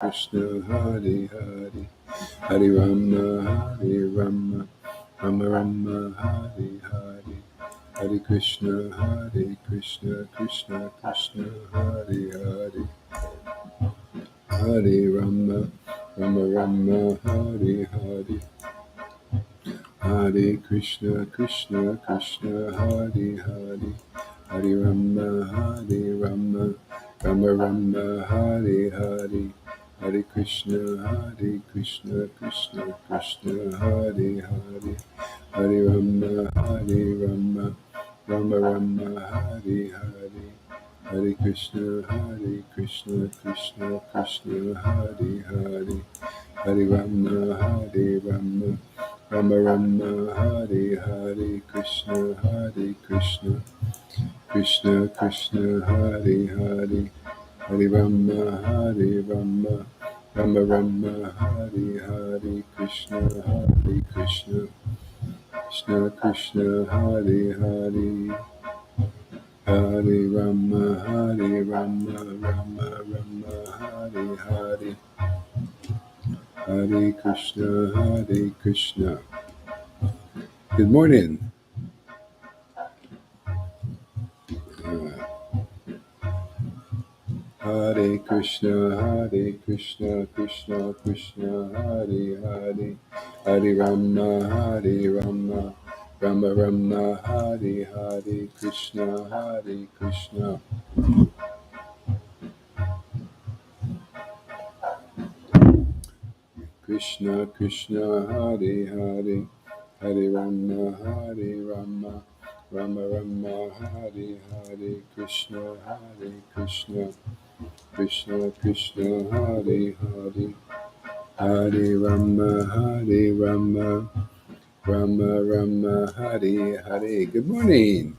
Krishna, Hare Hare, Hare Rama, Hare Rama, Rama Rama, Hare Hare, Hare Krishna, Krishna Krishna, Hare Hare, Hare Rama, Rama Rama, Hare Hare, Hare Krishna, Krishna Krishna, Hare Hare, Hare Rama, Rama Rama, Hare Hare, Hare Krishna, Krishna Krishna, Hare Hare, Hare Rama, Rama, Rama Rama, Hare Hare, Hare Krishna, Krishna Krishna, Hare Hare, Hare Rama, Rama, Rama Rama, Hare Hare, Krishna, Krishna, Krishna Krishna, Hare Hare, Hare Rama, Rama, Rama Rama, Hare Hare, Krishna, Krishna, Krishna Krishna, Hare Hare, Hare Rama, Rama, Rama Rama, Hare Hare, Hare Krishna, Hare Krishna. Good morning. Hare Krishna, Krishna Krishna, Hare Hare, Hare Rama, Rama, Rama Rama, Hare Hare, Krishna, Krishna. Krishna Krishna, Hare Hare, Hare Rama, Rama, Rama Rama, Hare Hare, Krishna, Krishna, Krishna Krishna, Hare Hare, Hare Rama, Rama, Rama Rama, Hare Hare. Good morning.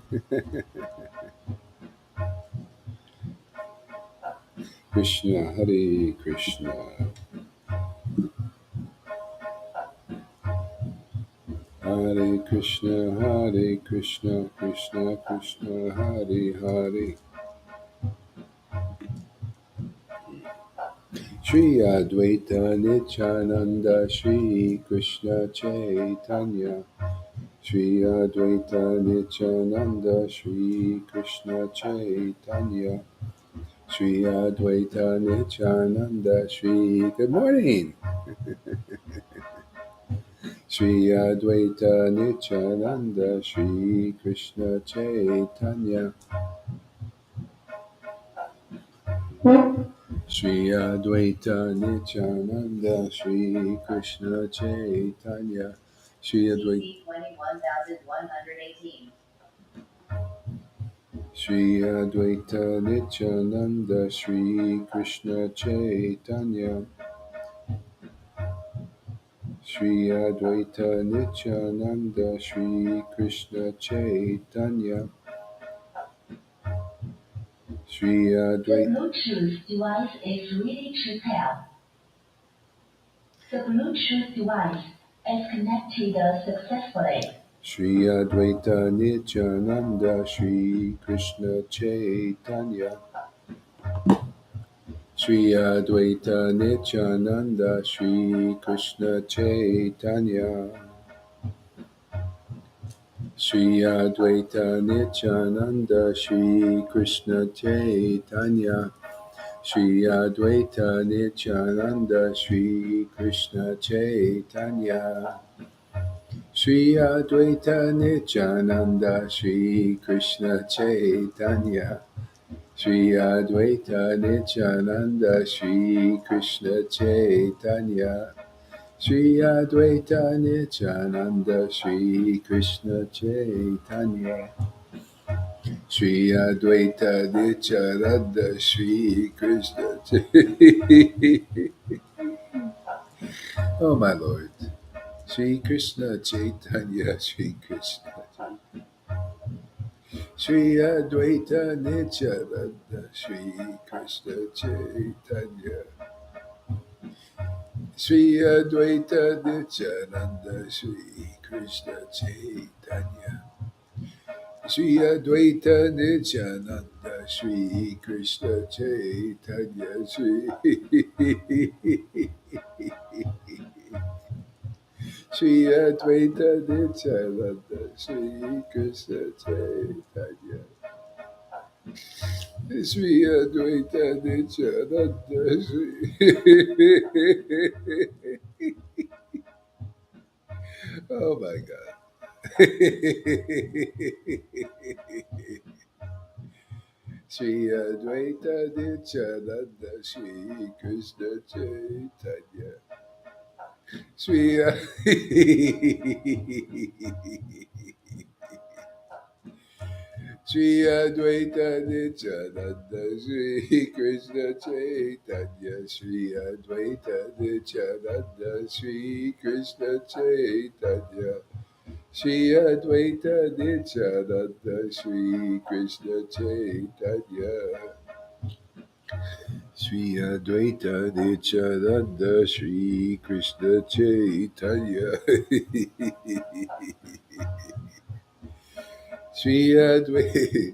Krishna, Hare Krishna. Hare Krishna, Krishna Krishna, Hare Hare. Shri Advaita Nityananda, Shri Krishna Chaitanya, Shri Advaita Nityananda, Shri Krishna Chaitanya, Shri Advaita Nityananda, Shri. Good morning. Shri Advaita Nityananda, Shri Krishna Chaitanya, Shri Advaita Nityananda, Shri Krishna Chaitanya, Shri Advaita. Shri Advaita Nityananda, Shri Krishna Chaitanya, Shri Advaita Nityananda, Shri Krishna Chaitanya, Shri Advaita. The Bluetooth device is ready to pair. The Bluetooth device is connected successfully. Shri Advaita Nityananda, Shri Krishna Chaitanya, Shri Advaita Nityananda, Shri Krishna Chaitanya, Shri Advaita Nityananda, Shri Krishna Chaitanya, Shri Advaita Nityananda, Shri Krishna Chaitanya, Shri Advaita Nityananda, Shri Krishna Chaitanya, Shri Advaita Nityananda, Shri Krishna Chaitanya, Shri Advaita Nityananda, Shri Krishna Chaitanya, Shri Advaita Nityananda, Shri Krishna Chaitanya. Oh my Lord. Shri Krishna Chaitanya, Shri Krishna Chaitanya, Shri Advaita Nityananda, Shri Krishna Chaitanya, Shri Advaita Nityananda, Shri Krishna Chaitanya, Shri Advaita Nityananda, Shri Krishna Chaitanya Shri Shri Advaita Nityananda Shri Krishna Chaitanya Shri Advaita Nityananda Shri Oh my God. Shri Advaita Nityananda Shri Krishna Chaitanya Shri Shri Advaita Nityananda Shri Krishna Chaitanya Shri Advaita Nityananda Shri Krishna Chaitanya Shri Advaita Nityananda Shri Krishna Chaitanya Shri Advaita Nityananda Shri Krishna Chaitanya Shri Advaita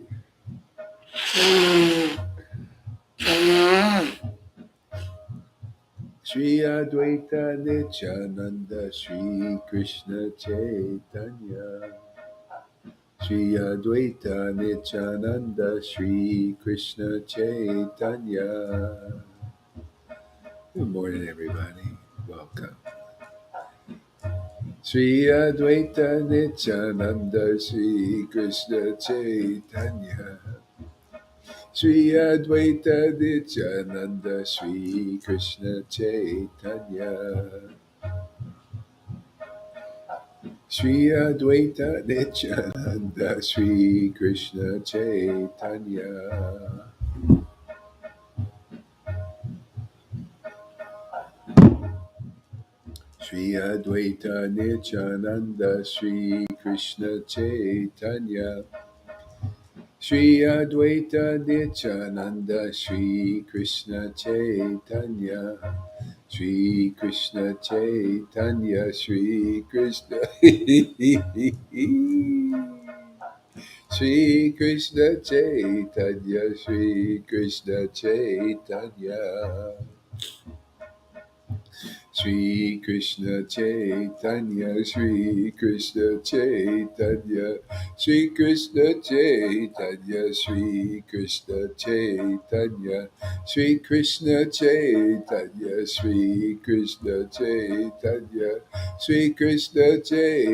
Shri Advaita Nityananda Shri Krishna Chaitanya Shri Advaita Nityananda Shri Krishna Chaitanya Good morning everybody, welcome. Shri Advaita Nityananda Shri Krishna Chaitanya Shri Advaita Nityananda Shri Krishna Chaitanya Shri Advaita Nityananda Shri Krishna Chaitanya Shri Advaita Nityananda Shri Krishna Chaitanya Shri Advaita Nityananda Shri Krishna Chaitanya Shri Krishna Chaitanya Shri Krishna Shri Krishna Chaitanya Shri Krishna Chaitanya Shri Krishna Chaitanya Shri Krishna Chaitanya Shri Krishna Chaitanya Shri Krishna Chaitanya Shri Krishna Chaitanya Shri Krishna Chaitanya Shri Krishna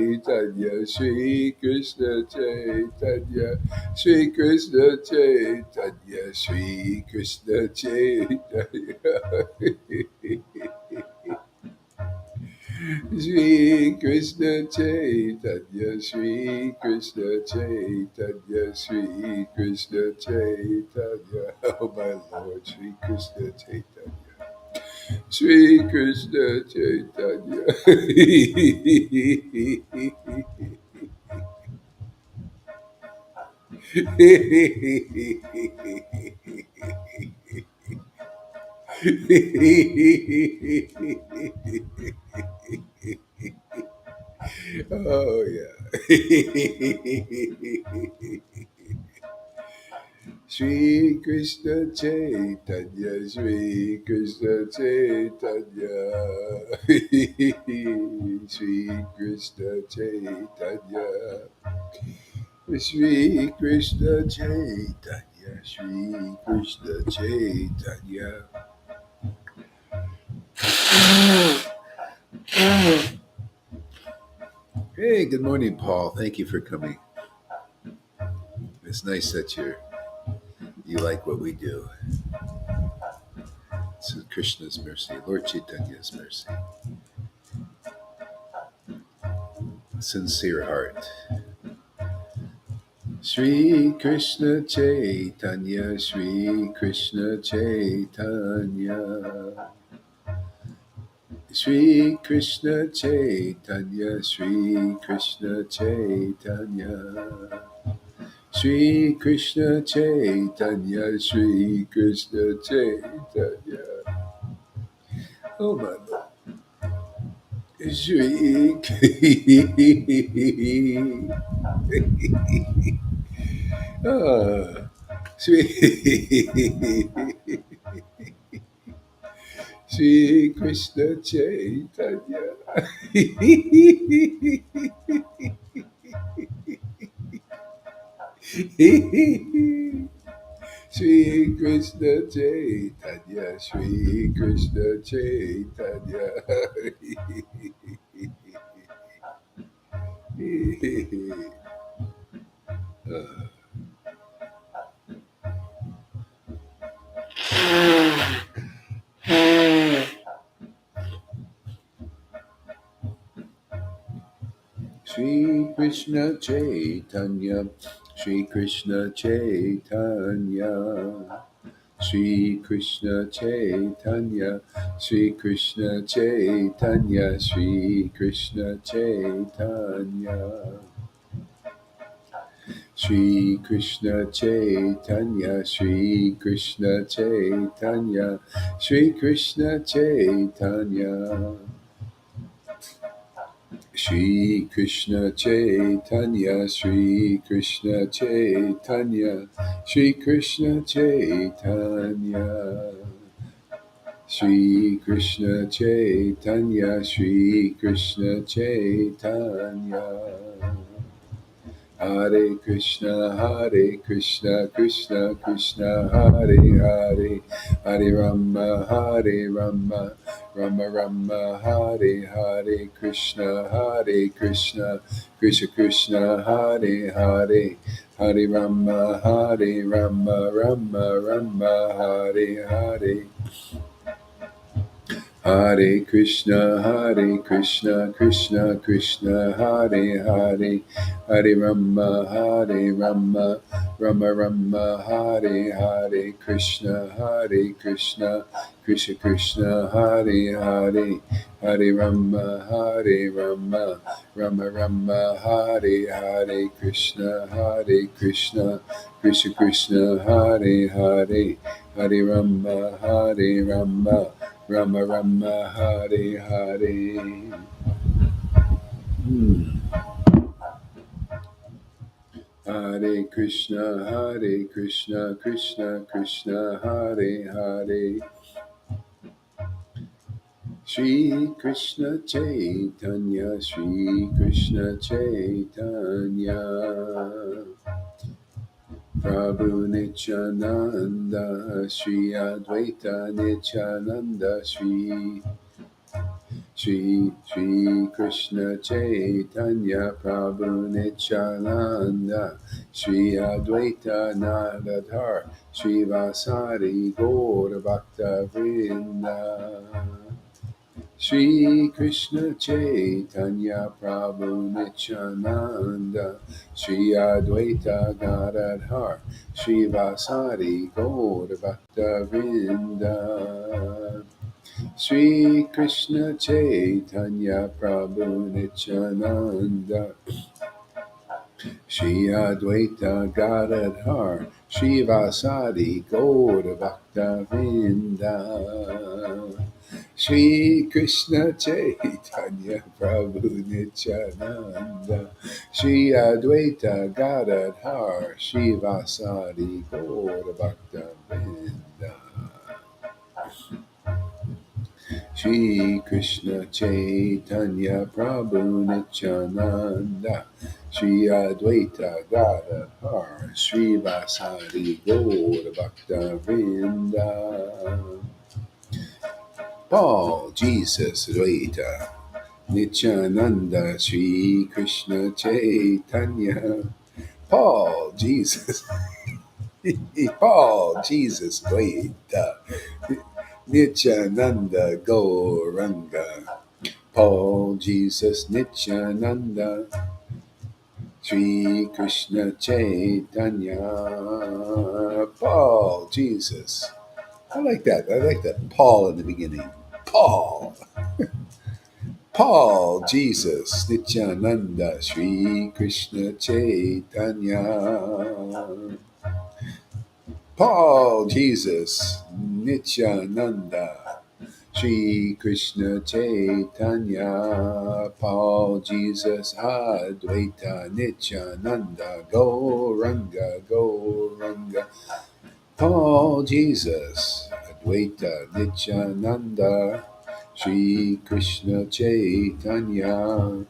Chaitanya Shri Krishna Chaitanya Shri Krishna Chaitanya Shri Krishna Chaitanya Shri Krishna Chaitanya Shri Krishna Chaitanya Shri Krishna Chaitanya Oh my Lord Shri Krishna Chaitanya Shri Krishna Chaitanya Oh yeah. Shri Krishna Chaitanya Shri Krishna Chaitanya Shri Krishna Chaitanya Shri Krishna Chaitanya Shri Krishna Chaitanya Hey, good morning, Paul. Thank you for coming. It's nice that you like what we do. It's Krishna's mercy, Lord Caitanya's mercy. Sincere heart. Shri Krishna Chaitanya, Shri Krishna Chaitanya. Shri Krishna Chaitanya, Shri Krishna Chaitanya. Shri Krishna Chaitanya, Shri Krishna Chaitanya. Oh my Lord. Shri Shri Shri Krishna Chaitanya. Shri Krishna Chaitanya, Shri Krishna Chaitanya. Shri Krishna Chaitanya, Shri Krishna Chaitanya. Shri Krishna Chaitanya, Shri Krishna Chaitanya, Shri Krishna Chaitanya. Shri Krishna Chaitanya, Shri Krishna Chaitanya, Shri Krishna Chaitanya. Shri Krishna Chaitanya, Shri Krishna Chaitanya, Shri Krishna Chaitanya. Shri Krishna Chaitanya, Shri Krishna Chaitanya. Hare Krishna, Hare Krishna, Krishna Krishna, Hare Hare, Hare Rama, Hare Rama, Rama Rama, Hare Hare, Krishna, Hare Krishna, Krishna Krishna, Hare Hare, Hare Rama, Hare Rama, Rama Rama, Hare Hare. Hare Krishna, Krishna Krishna, Hare Hare, Hare Rama, Hare Rama, Rama Rama, Hare Hare, Krishna, Krishna Krishna, Hare Hare, Hare Rama, Hare Rama, Rama Rama, Hare Hare, Krishna, Krishna Krishna, Hare Hare, Hare Rama, Hare Rama, Rama Rama, Hare Hare. Hare Krishna, Krishna Krishna, Hare Hare. Shri Krishna Chaitanya, Shri Krishna Chaitanya. Prabhu Nityananda, Shri Advaita Nityananda, Shri Krishna Chaitanya, Prabhu Nityananda, Shri Advaita Nadadhar, Shri Vasari Gaura Bhakta Vrinda. Shri Krishna Chaitanya, Prabhu Nityananda, Shri Advaita Gadadhar, Shri Vasari Gaura Bhakta Vrinda. Shri Krishna Chaitanya, Prabhu Nityananda, Shri Advaita Gadadhar, Shri Vasadi Gaura Bhakta Vrinda. Shri Krishna Chaitanya, Prabhu Nityananda, Shri Advaita Gadadhar, Shri Vasadi Gaura Bhakta Vrinda. Shri Krishna Chaitanya, Prabhu Nityananda, Shri Advaita Gadadhar, Shri Vasari Gaura Bhakta Vrinda. Paul, Jesus, Advaita, Nityananda, Shri Krishna Chaitanya. Paul, Jesus, Paul, Jesus, Advaita, Nityananda, Gauranga. Paul, Jesus, Nityananda, Shri Krishna Chaitanya. Paul, Jesus. I like that. I like that Paul in the beginning. Paul. Paul, Jesus, Nityananda, Shri Krishna Chaitanya. Paul, Jesus, Nityananda, Shri Krishna Chaitanya. Paul, Jesus, Advaita, Nityananda, Gauranga, Gauranga. Paul, Jesus, Advaita, Nityananda, Shri Krishna Chaitanya,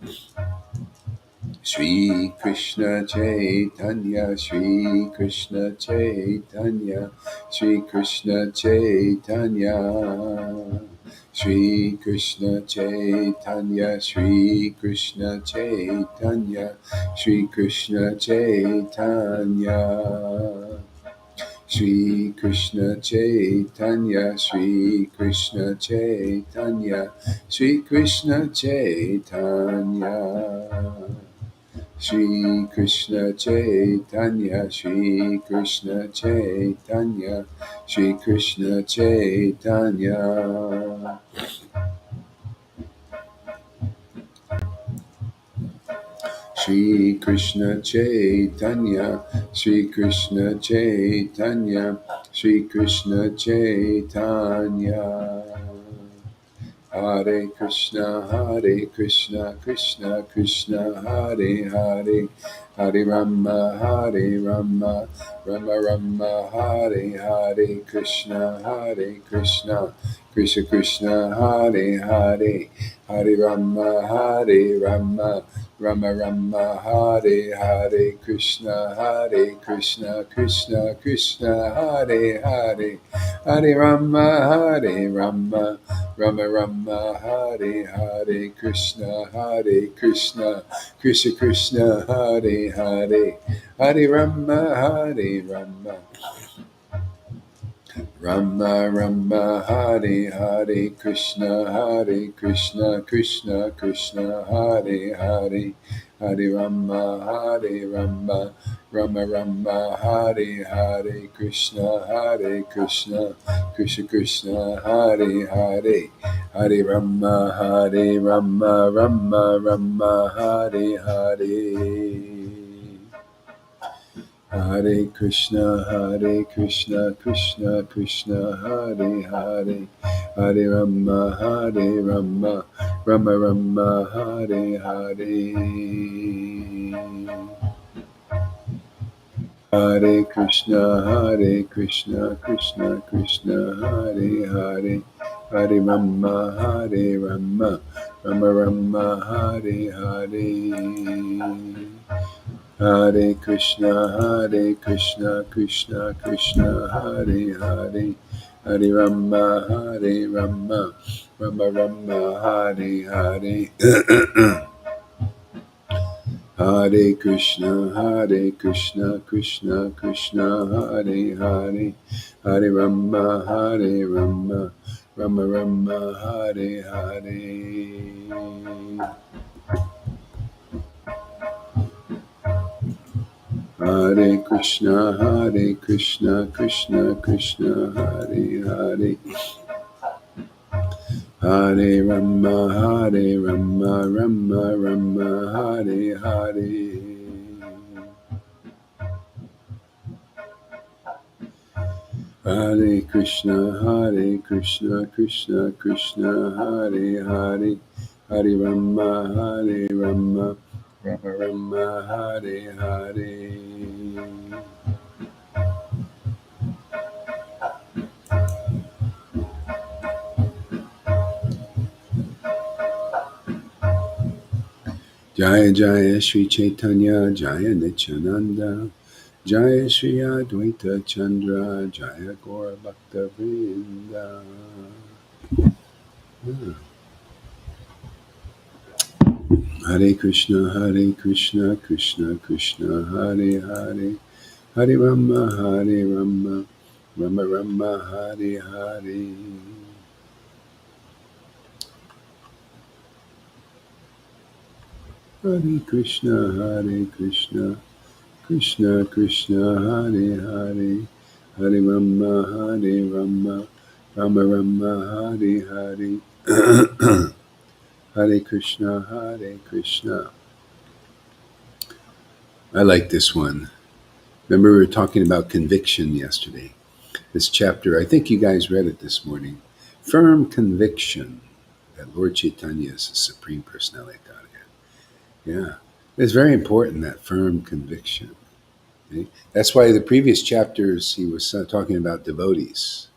Shri Krishna Chaitanya, Shri Krishna Chaitanya, Shri Krishna Chaitanya, Shri Krishna Chaitanya, Shri Krishna Chaitanya, Shri Krishna Chaitanya. Shri Krishna Chaitanya, Shri Krishna Chaitanya, Shri Krishna Chaitanya. Shri Krishna Chaitanya, Shri Krishna Chaitanya, Shri Krishna Chaitanya. Shri Krishna Chaitanya, Shri Krishna Chaitanya, Shri Krishna Chaitanya. Hare Krishna, Krishna Krishna, Hare Hare, Hare Rama, Rama Rama, Hare Hare, Krishna, Krishna Krishna, Hare Hare, Hare Rama, Rama Rama, Hare Hare, Krishna, Krishna Krishna, Hare Hare, Hare Rama, Rama, Hare Hare, Krishna, Krishna Krishna, Hare Hare, Hare Rama, Rama, Hare Hare, Krishna, Krishna Krishna, Hare Hare, Hare Rama, Rama, Hare Hare, Krishna, Krishna Krishna, Hare Hare, Hare Rama, Rama, Hare Hare. Hare Krishna, Krishna Krishna, Hare Hare, Hare Rama, Rama, Hare Hare. Hare Krishna, Krishna Krishna, Hare Hare, Hare Rama, Rama, Hare Hare. Hare Krishna, Krishna Hare Hare, Hare Rama, Rama, Hare Hare. Hare Krishna, Krishna Hare Hare, Hare Rama, Rama, Hare Hare. Hare Krishna, Krishna Hare Hare, Hare Rama, Rama, Hare Hare. Hare Krishna, Krishna Hare Hare, Hare Rama, Rama, Hare Hare. Jaya Jaya Sri Chaitanya, Jaya Nityananda, Jaya Sri Advaita Chandra, Jaya Gaura Bhakta Vrinda. Hare Krishna, Krishna Hare Hare, Hare Rama, Rama, Hare Hare. Hare Krishna, Krishna Hare Hare, Hare Rama, Rama, Hare Hare. Hare Krishna. I like this one. Remember we were talking about conviction yesterday. This chapter, I think you guys read it this morning. Firm conviction that Lord Caitanya is the Supreme Personality of Godhead. Yeah. It's very important, that firm conviction. Okay? That's why the previous chapters he was talking about devotees,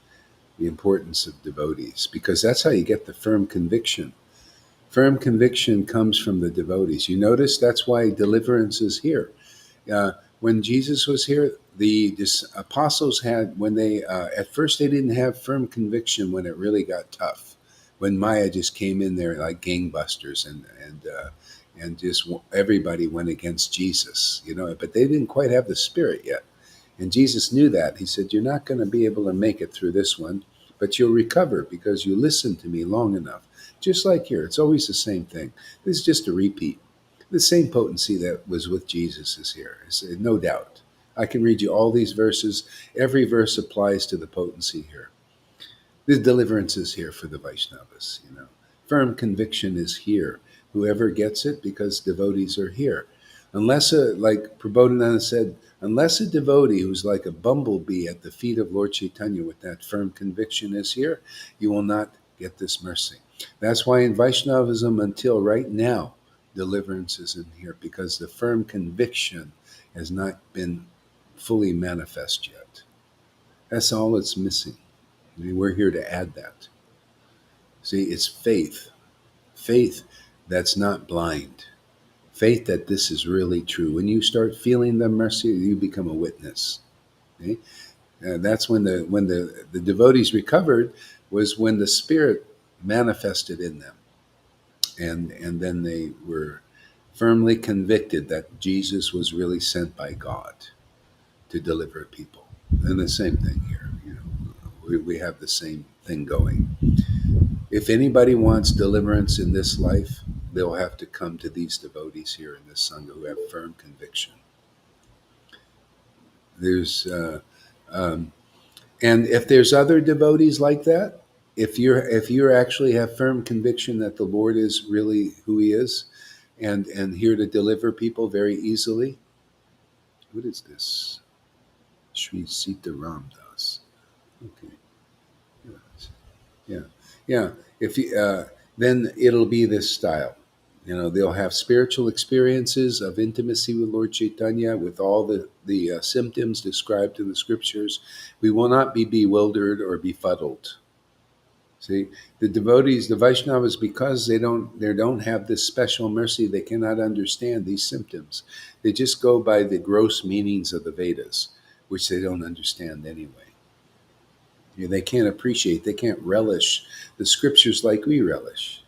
the importance of devotees, because that's how you get the firm conviction. Firm conviction comes from the devotees. You notice that's why deliverance is here. Uh, when Jesus was here, the apostles had, when they, at first they didn't have firm conviction when it really got tough. When Maya just came in there like gangbusters and just everybody went against Jesus, but they didn't quite have the spirit yet. And Jesus knew that. He said, "You're not going to be able to make it through this one, but you'll recover because you listened to me long enough." Just like here, it's always the same thing. This is just a repeat. The same potency that was with Jesus is here, no doubt. I can read you all these verses. Every verse applies to the potency here. The deliverance is here for the Vaishnavas. Firm conviction is here. Whoever gets it, because devotees are here. Unless, like Prabodhananda said, unless a devotee who's like a bumblebee at the feet of Lord Caitanya with that firm conviction is here, you will not get this mercy. That's why in Vaishnavism, until right now, deliverance is in here, because the firm conviction has not been fully manifest yet. That's all it's missing. I mean, we're here to add that. See, it's faith. Faith that's not blind. Faith that this is really true. When you start feeling the mercy, you become a witness. Okay? That's when the devotees recovered, was when the Spirit manifested in them. And then they were firmly convicted that Jesus was really sent by God to deliver people. And the same thing here. We have the same thing going. If anybody wants deliverance in this life, they'll have to come to these devotees here in this Sangha who have firm conviction. There's, and if there's other devotees like that, if you actually have firm conviction that the Lord is really who He is, and here to deliver people very easily, what is this? Sri Sita Ram Das. Okay. Yeah, yeah. If you, then it'll be this style. They'll have spiritual experiences of intimacy with Lord Chaitanya with all the symptoms described in the scriptures. We will not be bewildered or befuddled. See, the devotees, the Vaishnavas, because they don't have this special mercy, they cannot understand these symptoms. They just go by the gross meanings of the Vedas, which they don't understand anyway. They can't appreciate, they can't relish the scriptures like we relish.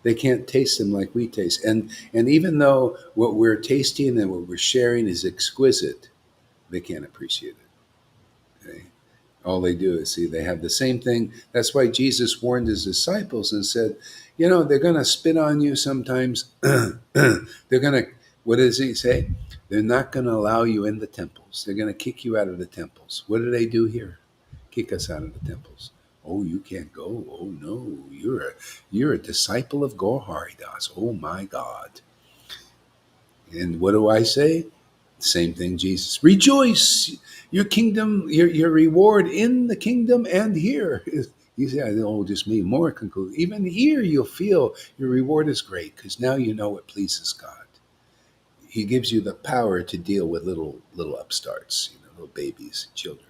They can't taste them like we taste. And even though what we're tasting and what we're sharing is exquisite, they can't appreciate it. Okay? All they do is see they have the same thing. That's why Jesus warned his disciples and said, they're going to spit on you sometimes. They're going to, what does he say? They're not going to allow you in the temples. They're going to kick you out of the temples. What do they do here? Kick us out of the temples. Oh, you can't go. Oh no, you're a disciple of Gaur Haridas. Oh my God. And what do I say? Same thing, Jesus. Rejoice, your kingdom, your reward in the kingdom and here. You say, oh, just me. More conclude. Even here, you'll feel your reward is great because now you know what pleases God. He gives you the power to deal with little upstarts, little babies, children.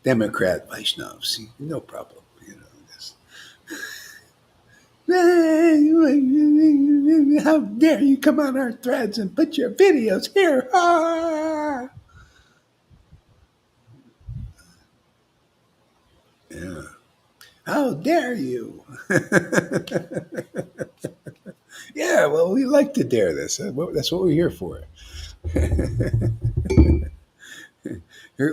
Democrat Vaishnavs, no problem. Just, how dare you come on our threads and put your videos here? Ah! Yeah. How dare you? Yeah, well, we like to dare this. That's what we're here for.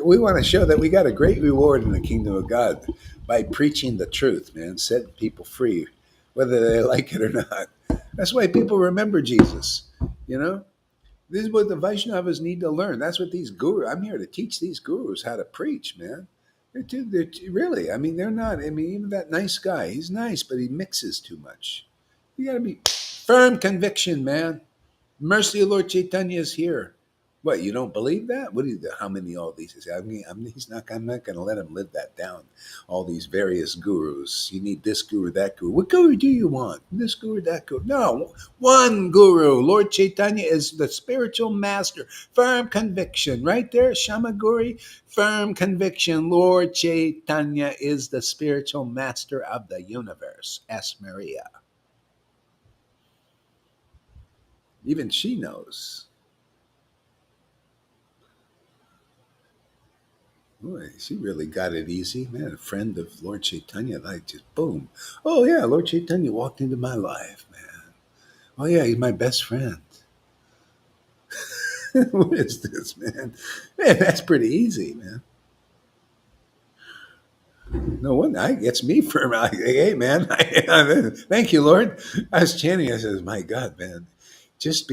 We want to show that we got a great reward in the kingdom of God by preaching the truth, man, setting people free, whether they like it or not. That's why people remember Jesus. You know, this is what the Vaishnavas need to learn. That's what these gurus. I'm here to teach these gurus how to preach, man. Really. I mean, they're not. I mean, even that nice guy, he's nice, but he mixes too much. You got to be firm conviction, man. Mercy of Lord Chaitanya is here. What, you don't believe that? What do you? How many all these? I'm not going to let him live that down. All these various gurus. You need this guru, that guru. What guru do you want? This guru, that guru? No, one guru. Lord Caitanya is the spiritual master. Firm conviction, right there, Shamaguri. Firm conviction. Lord Caitanya is the spiritual master of the universe. Ask Maria. Even she knows. Boy, she really got it easy, man. A friend of Lord Chaitanya, like just boom. Oh yeah, Lord Chaitanya walked into my life, man. Oh yeah, he's my best friend. What is this, man? Man, that's pretty easy, man. No one, I gets me for hey man, thank you, Lord. I was chanting. I says, my God, man, just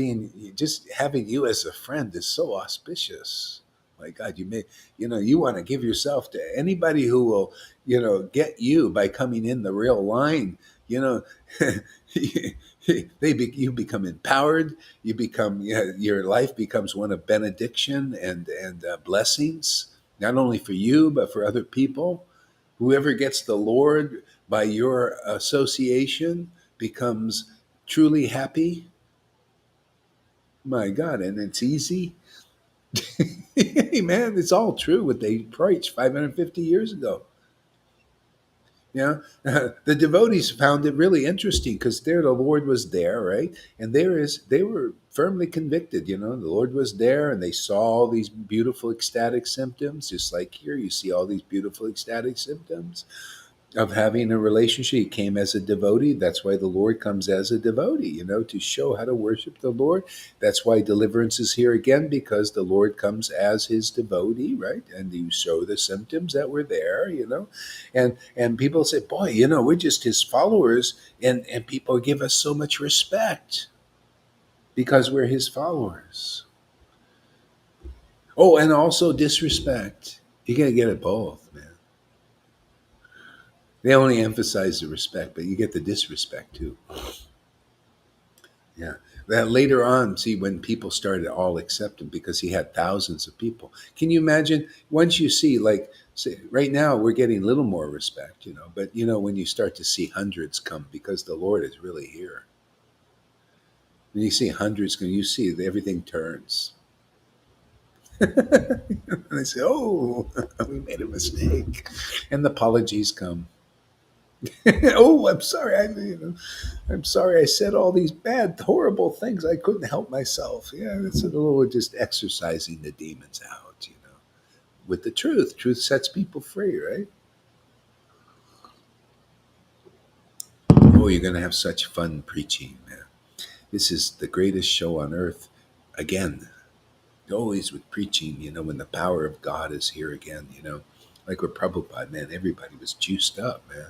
having you as a friend is so auspicious. My God, you want to give yourself to anybody who will, get you by coming in the real line. You know, you become empowered. You become, your life becomes one of benediction and blessings, not only for you but for other people. Whoever gets the Lord by your association becomes truly happy. My God, and it's easy. Hey, man, it's all true what they preached 550 years ago. The devotees found it really interesting because there the Lord was there, right? And they were firmly convicted. The Lord was there, and they saw all these beautiful ecstatic symptoms, just like here you see all these beautiful ecstatic symptoms of having a relationship. He came as a devotee. That's why the Lord comes as a devotee, to show how to worship the Lord. That's why deliverance is here again, because the Lord comes as his devotee, right? And you show the symptoms that were there. And people say, boy, we're just his followers, and people give us so much respect because we're his followers. Oh, and also disrespect. You got to get it both, man. They only emphasize the respect, but you get the disrespect too. Yeah. That later on, see, when people started all accepting because he had thousands of people. Can you imagine once you see, like, say, right now we're getting a little more respect, but when you start to see hundreds come because the Lord is really here. When you see hundreds come, you see that everything turns. And they say, oh, we made a mistake. And the apologies come. Oh, I'm sorry. I'm sorry. I said all these bad, horrible things. I couldn't help myself. Yeah, it's a little just exercising the demons out, with the truth. Truth sets people free, right? Oh, you're going to have such fun preaching, man. This is the greatest show on earth. Again, always with preaching, when the power of God is here again, like with Prabhupada, man, everybody was juiced up, man.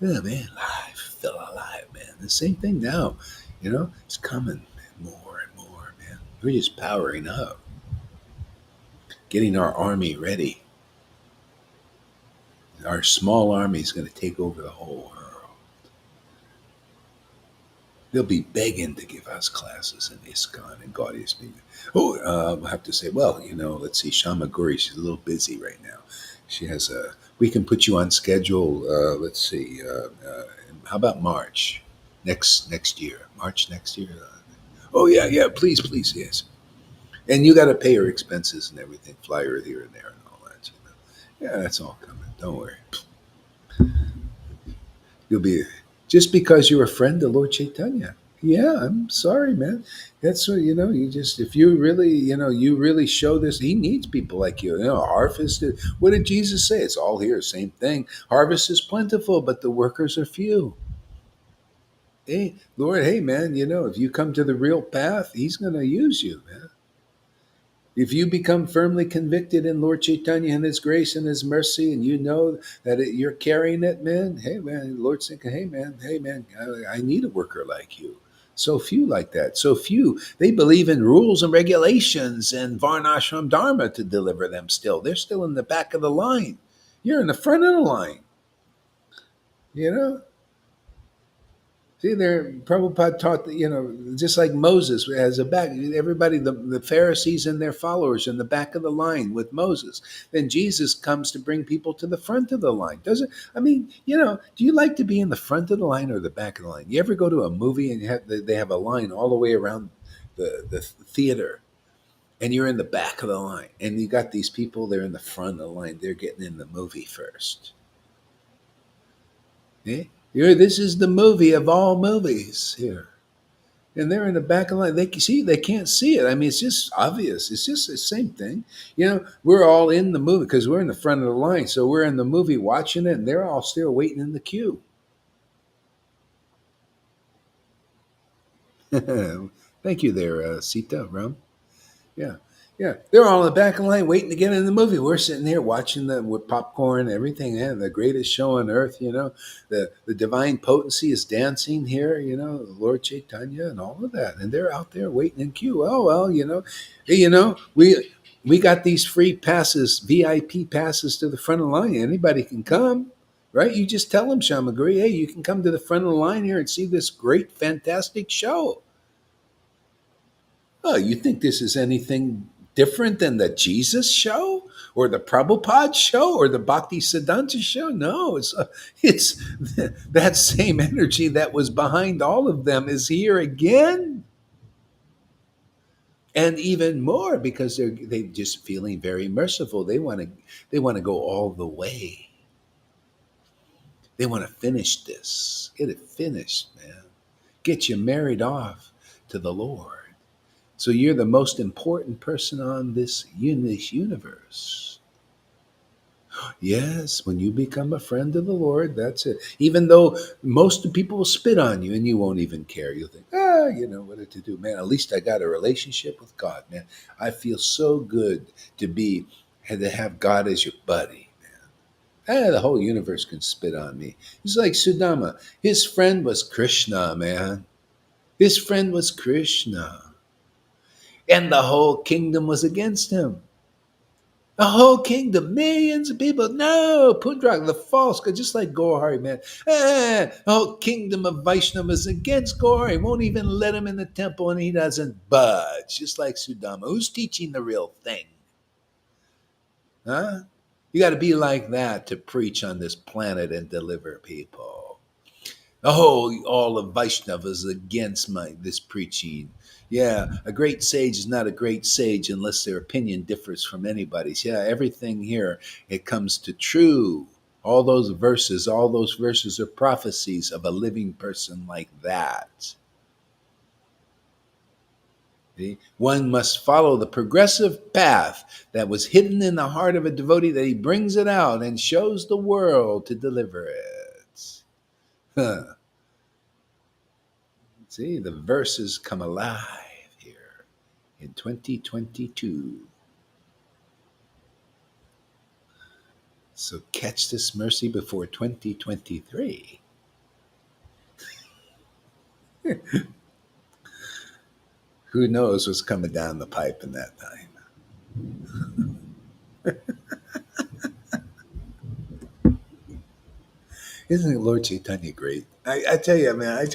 Yeah, man, live, feel alive, man. The same thing now, it's coming more and more, man. We're just powering up, getting our army ready. Our small army is going to take over the whole world. They'll be begging to give us classes in ISKCON and Gaudiya speaking. Oh, I'll have to say, well, let's see, Shama Guri, she's a little busy right now. She has a, we can put you on schedule, let's see, how about March next year? March next year? Oh, yeah, yeah, please, please, yes. And you got to pay her expenses and everything, fly her here and there and all that. Yeah, that's all coming. Don't worry. You'll be just because you're a friend of Lord Chaitanya. Yeah, I'm sorry, man. That's what you just if you really you really show this. He needs people like you. Harvest. What did Jesus say? It's all here, same thing. Harvest is plentiful, but the workers are few. Hey, Lord, hey, man. If you come to the real path, He's going to use you, man. If you become firmly convicted in Lord Chaitanya and His grace and His mercy, and you know that you're carrying it, man, hey, man, Lord's thinking, hey, man, I need a worker like you. So few like that. So few. They believe in rules and regulations and Varnashram Dharma to deliver them still. They're still in the back of the line. You're in the front of the line, you know? See, there, Prabhupada taught that, just like Moses has a back, everybody, the Pharisees and their followers in the back of the line with Moses. Then Jesus comes to bring people to the front of the line. Doesn't, I mean, do you like to be in the front of the line or the back of the line? You ever go to a movie and they have a line all the way around the theater and you're in the back of the line and you got these people, they're in the front of the line, they're getting in the movie first. Yeah? This is the movie of all movies here. And they're in the back of the line. They can't see it. I mean, it's just obvious. It's just the same thing. We're all in the movie because we're in the front of the line. So we're in the movie watching it, and they're all still waiting in the queue. Thank you there, Sita Ram. Yeah. Yeah. They're all in the back of the line waiting to get in the movie. We're sitting here watching them with popcorn and everything. Yeah, the greatest show on earth. The divine potency is dancing here, the Lord Caitanya and all of that. And they're out there waiting in queue. Oh, well, hey, we got these free passes, VIP passes to the front of the line. Anybody can come. Right? You just tell them, Shamaguri, hey, you can come to the front of the line here and see this great, fantastic show. Oh, you think this is anything different than the Jesus show or the Prabhupada show or the Bhakti Siddhanta show? No, it's that same energy that was behind all of them is here again. And even more because they're just feeling very merciful. They want to go all the way. They want to finish this. Get it finished, man. Get you married off to the Lord. So you're the most important person on this universe. Yes, when you become a friend of the Lord, that's it. Even though most of the people will spit on you and you won't even care. You'll think, what to do, man. At least I got a relationship with God, man. I feel so good to have God as your buddy, man. The whole universe can spit on me. It's like Sudama. His friend was Krishna, man. His friend was Krishna. And the whole kingdom was against him. The whole kingdom, millions of people. No, Pundrak, the false, just like Gauri, man. The whole kingdom of Vaishnavas against Gauri. Won't even let him in the temple and he doesn't budge, just like Sudama. Who's teaching the real thing? Huh? You got to be like that to preach on this planet and deliver people. All of Vaishnavas against this preaching. Yeah, a great sage is not a great sage unless their opinion differs from anybody's. Yeah, everything here, it comes to true. All those verses are prophecies of a living person like that. See? One must follow the progressive path that was hidden in the heart of a devotee, that he brings it out and shows the world to deliver it. Huh. See, the verses come alive here in 2022. So catch this mercy before 2023. Who knows what's coming down the pipe in that time? Isn't Lord Caitanya great? I tell you, man,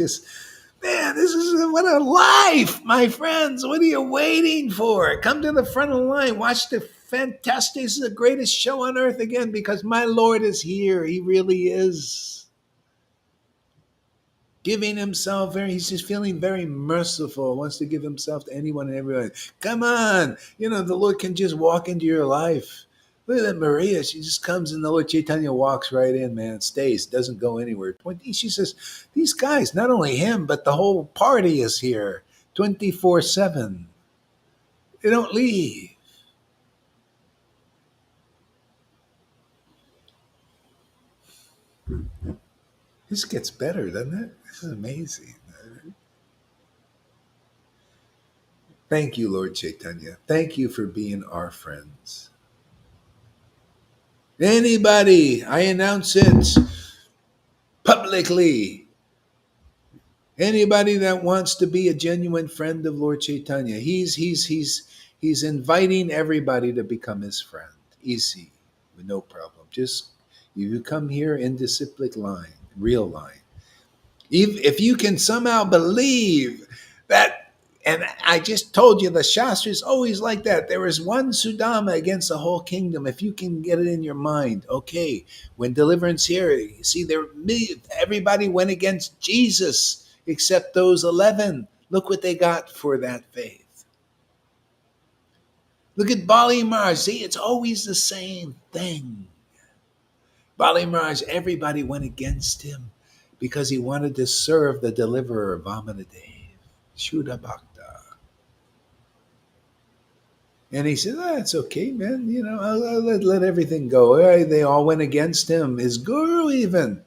man, this is what a life, my friends. What are you waiting for? Come to the front of the line. Watch the fantastic, this is the greatest show on earth again because my Lord is here. He really is. Giving himself he's just feeling very merciful, wants to give himself to anyone and everyone. Come on. The Lord can just walk into your life. Look at that Maria. She just comes and the Lord Chaitanya walks right in, man, stays, doesn't go anywhere. She says, these guys, not only him, but the whole party is here 24/7. They don't leave. This gets better, doesn't it? This is amazing. Thank you, Lord Chaitanya. Thank you for being our friends. Anybody, I announce it publicly. Anybody that wants to be a genuine friend of Lord Chaitanya, he's inviting everybody to become his friend. Easy, with no problem. Just you come here in disciplic line, real line. If you can somehow believe that, and I just told you the Shastra is always like that. There is one Sudama against the whole kingdom. If you can get it in your mind, okay, when deliverance here, you see, everybody went against Jesus except those 11. Look what they got for that faith. Look at Bali Maharaj. See, it's always the same thing. Bali Maharaj, everybody went against him because he wanted to serve the deliverer, Vamanadev, Shuddha Bhakta. And he said, it's okay, man. I'll let everything go. They all went against him, his guru even.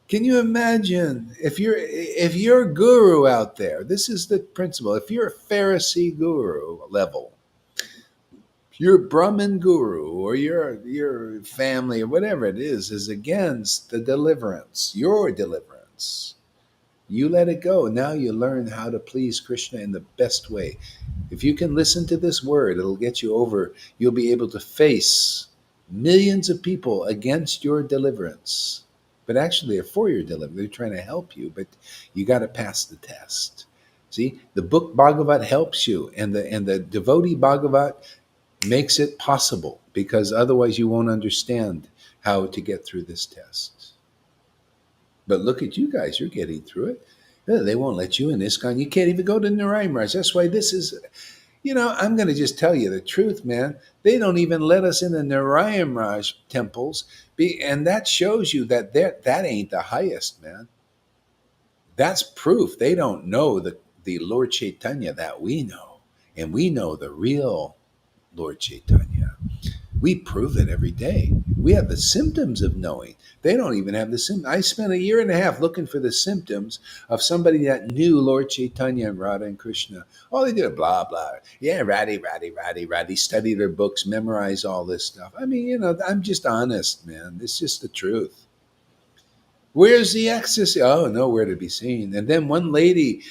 Can you imagine if you're a guru out there? This is the principle. If you're a Pharisee guru level, your Brahmin guru or your family or whatever it is against the deliverance, your deliverance. You let it go. Now you learn how to please Krishna in the best way. If you can listen to this word, it'll get you over. You'll be able to face millions of people against your deliverance. But actually, they're for your deliverance. They're trying to help you, but you got to pass the test. See, the book Bhagavat helps you, and the devotee Bhagavat makes it possible, because otherwise you won't understand how to get through this test. But look at you guys, you're getting through it. They won't let you in ISKCON. You can't even go to Narayan Raj. That's why this is, I'm going to just tell you the truth, man. They don't even let us in the Narayan Raj temples. And that shows you that ain't the highest, man. That's proof they don't know the Lord Caitanya that we know. And we know the real Lord Caitanya. We prove it every day. We have the symptoms of knowing. They don't even have the symptoms. I spent a year and a half looking for the symptoms of somebody that knew Lord Caitanya and Radha and Krishna. All they did, blah, blah. Yeah, ratty. Study their books, memorize all this stuff. I mean, I'm just honest, man. It's just the truth. Where's the ecstasy? Oh, nowhere to be seen. And then one lady,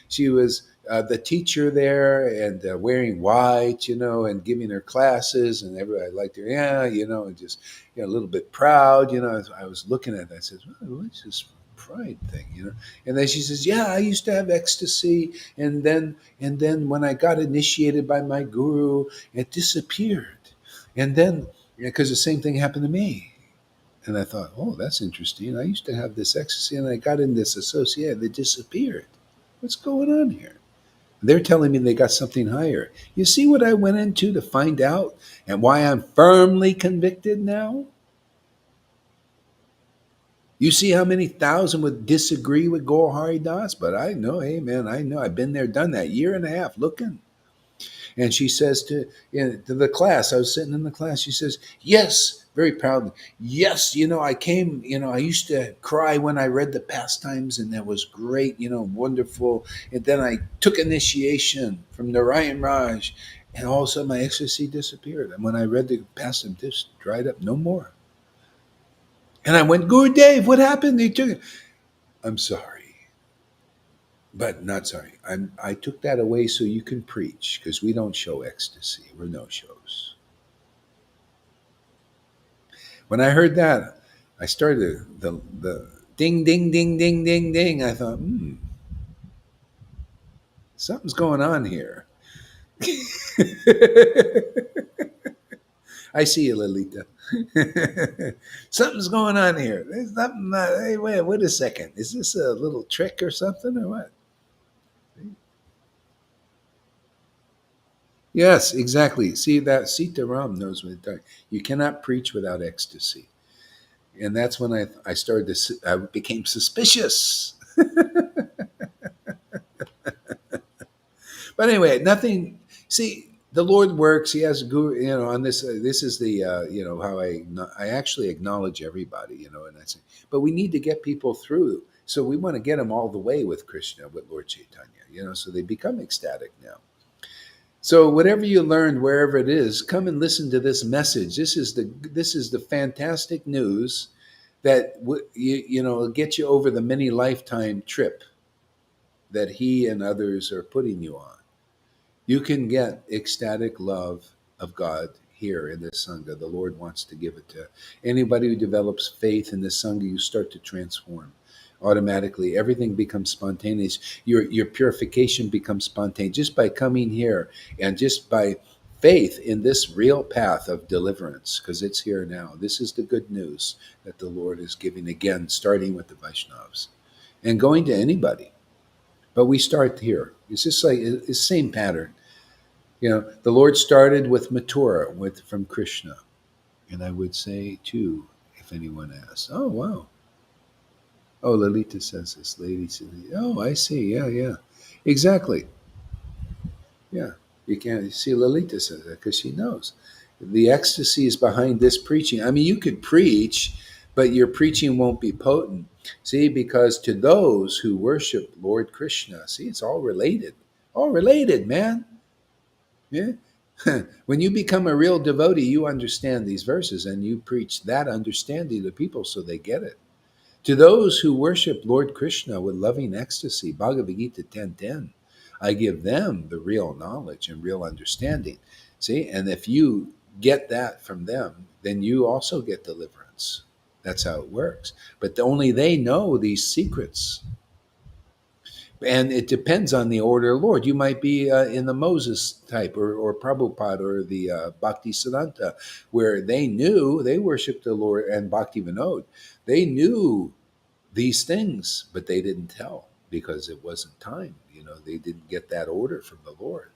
she was the teacher there and wearing white, and giving her classes, and everybody liked her. Yeah, and just a little bit proud. I was looking at it. I said, what's this pride thing? And then she says, yeah, I used to have ecstasy, and then when I got initiated by my guru, it disappeared, and then because the same thing happened to me. And I thought, oh, that's interesting. I used to have this ecstasy and I got in this associate. It disappeared. What's going on here? They're telling me they got something higher. You see what I went into to find out and why I'm firmly convicted now? You see how many thousand would disagree with Gaur Hari Das? But I know, hey, man, I know. I've been there, done that. Year and a half looking. And she says to the class, I was sitting in the class, she says, yes, very proudly, yes, I came, I used to cry when I read the pastimes, and that was great, wonderful. And then I took initiation from Narayan Raj, and all of a sudden my ecstasy disappeared. And when I read the pastime, this dried up, no more. And I went, Gurudev, what happened? He took it. I'm sorry, but not sorry. I took that away so you can preach, because we don't show ecstasy. We're no shows. When I heard that, I started the ding, ding, ding, ding, ding, ding. I thought, something's going on here. I see you, Lolita. Something's going on here. There's nothing. Hey, wait a second. Is this a little trick or something, or what? Yes, exactly. See that Sita Ram knows what it does. You cannot preach without ecstasy, and that's when I started to. I became suspicious. But anyway, nothing. See, the Lord works. He has guru. On this. This is the. How I actually acknowledge everybody. And I say, but we need to get people through. So we want to get them all the way with Krishna, with Lord Caitanya. So they become ecstatic now. So whatever you learned, wherever it is, come and listen to this message. This is the fantastic news that will get you over the many lifetime trip that he and others are putting you on. You can get ecstatic love of God here in this Sangha. The Lord wants to give it to anybody who develops faith in this Sangha. You start to transform. Automatically, everything becomes spontaneous. Your purification becomes spontaneous just by coming here and just by faith in this real path of deliverance, because it's here now. This is the good news that the Lord is giving again, starting with the Vaishnavas and going to anybody. But we start here. It's just like it's the same pattern. The Lord started with Mathura, from Krishna. And I would say, too, if anyone asks, oh, wow. Oh, Lalita says this. Lady says, oh, I see. Yeah, yeah. Exactly. Yeah. You can't see Lalita says that because she knows. The ecstasy is behind this preaching. I mean, you could preach, but your preaching won't be potent. See, because to those who worship Lord Krishna, see, it's all related. All related, man. Yeah. When you become a real devotee, you understand these verses and you preach that understanding to people so they get it. To those who worship Lord Krishna with loving ecstasy, Bhagavad Gita 10:10, I give them the real knowledge and real understanding. See, and if you get that from them, then you also get deliverance. That's how it works. But only they know these secrets. And it depends on the order of Lord. You might be in the Moses type or Prabhupada or the Bhakti Siddhanta, where they worshiped the Lord, and Bhakti Vinod. They knew these things, but they didn't tell because it wasn't time. They didn't get that order from the Lord.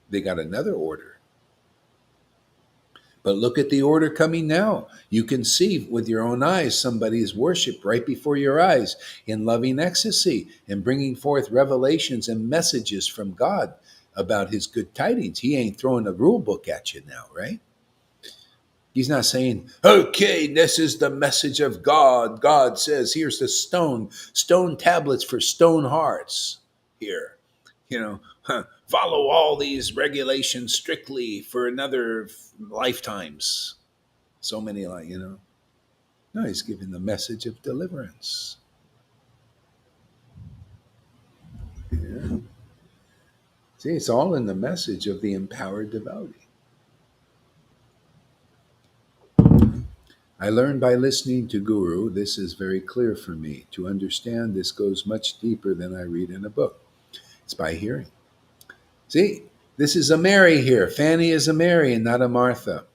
They got another order. But look at the order coming now. You can see with your own eyes somebody is worshipped right before your eyes in loving ecstasy and bringing forth revelations and messages from God about his good tidings. He ain't throwing a rule book at you now, right? He's not saying, okay, this is the message of God. God says, here's the stone tablets for stone hearts here. Follow all these regulations strictly for another lifetimes. So many, No, he's giving the message of deliverance. Yeah. See, it's all in the message of the empowered devotee. I learned by listening to Guru. This is very clear for me. To understand this goes much deeper than I read in a book. It's by hearing. See, this is a Mary here. Fanny is a Mary and not a Martha.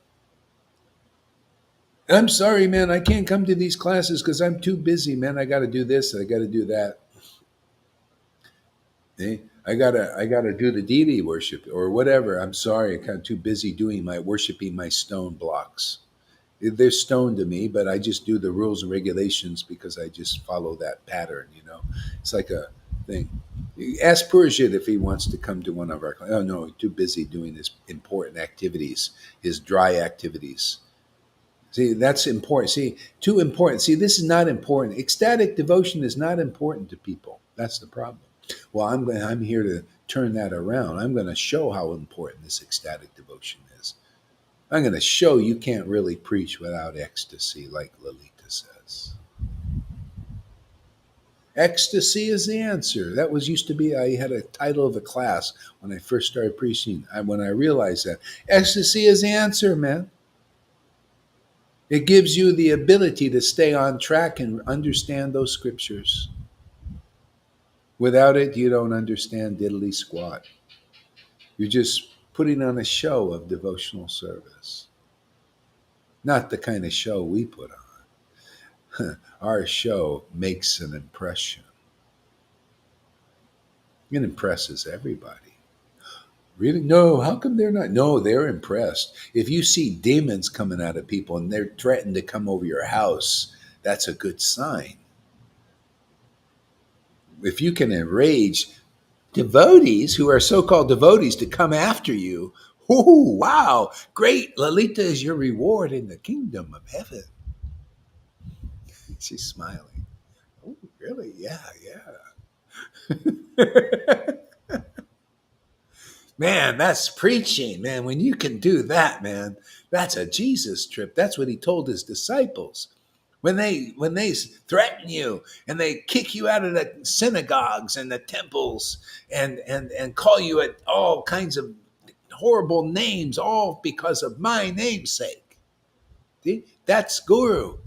I'm sorry, man. I can't come to these classes because I'm too busy, man. I got to do this. I got to do that. I gotta do the deity worship or whatever. I'm sorry. I'm too busy doing my worshiping my stone blocks. They're stone to me, but I just do the rules and regulations because I just follow that pattern. It's like a thing. Ask Purjit if he wants to come to one of our classes. Oh no, too busy doing his important activities, his dry activities. See, that's important. See, too important. See, this is not important. Ecstatic devotion is not important to people. That's the problem. Well, I'm here to turn that around. I'm going to show how important this ecstatic devotion is. I'm going to show you can't really preach without ecstasy, like Lalita says. Ecstasy is the answer. That was used to be, I had a title of a class when I first started preaching. When I realized that ecstasy is the answer, man. It gives you the ability to stay on track and understand those scriptures. Without it, you don't understand diddly squat. You're just putting on a show of devotional service. Not the kind of show we put on. Our show makes an impression. It impresses everybody. Really? No, how come they're not? No, they're impressed. If you see demons coming out of people and they're threatened to come over your house, that's a good sign. If you can enrage devotees who are so-called devotees to come after you, oh, wow, great. Lalita is your reward in the kingdom of heaven. She's smiling. Oh, really? Yeah, yeah. Man, that's preaching, man. When you can do that, man, that's a Jesus trip. That's what he told his disciples. When they threaten you and they kick you out of the synagogues and the temples and call you at all kinds of horrible names, all because of my namesake. See? That's Guru.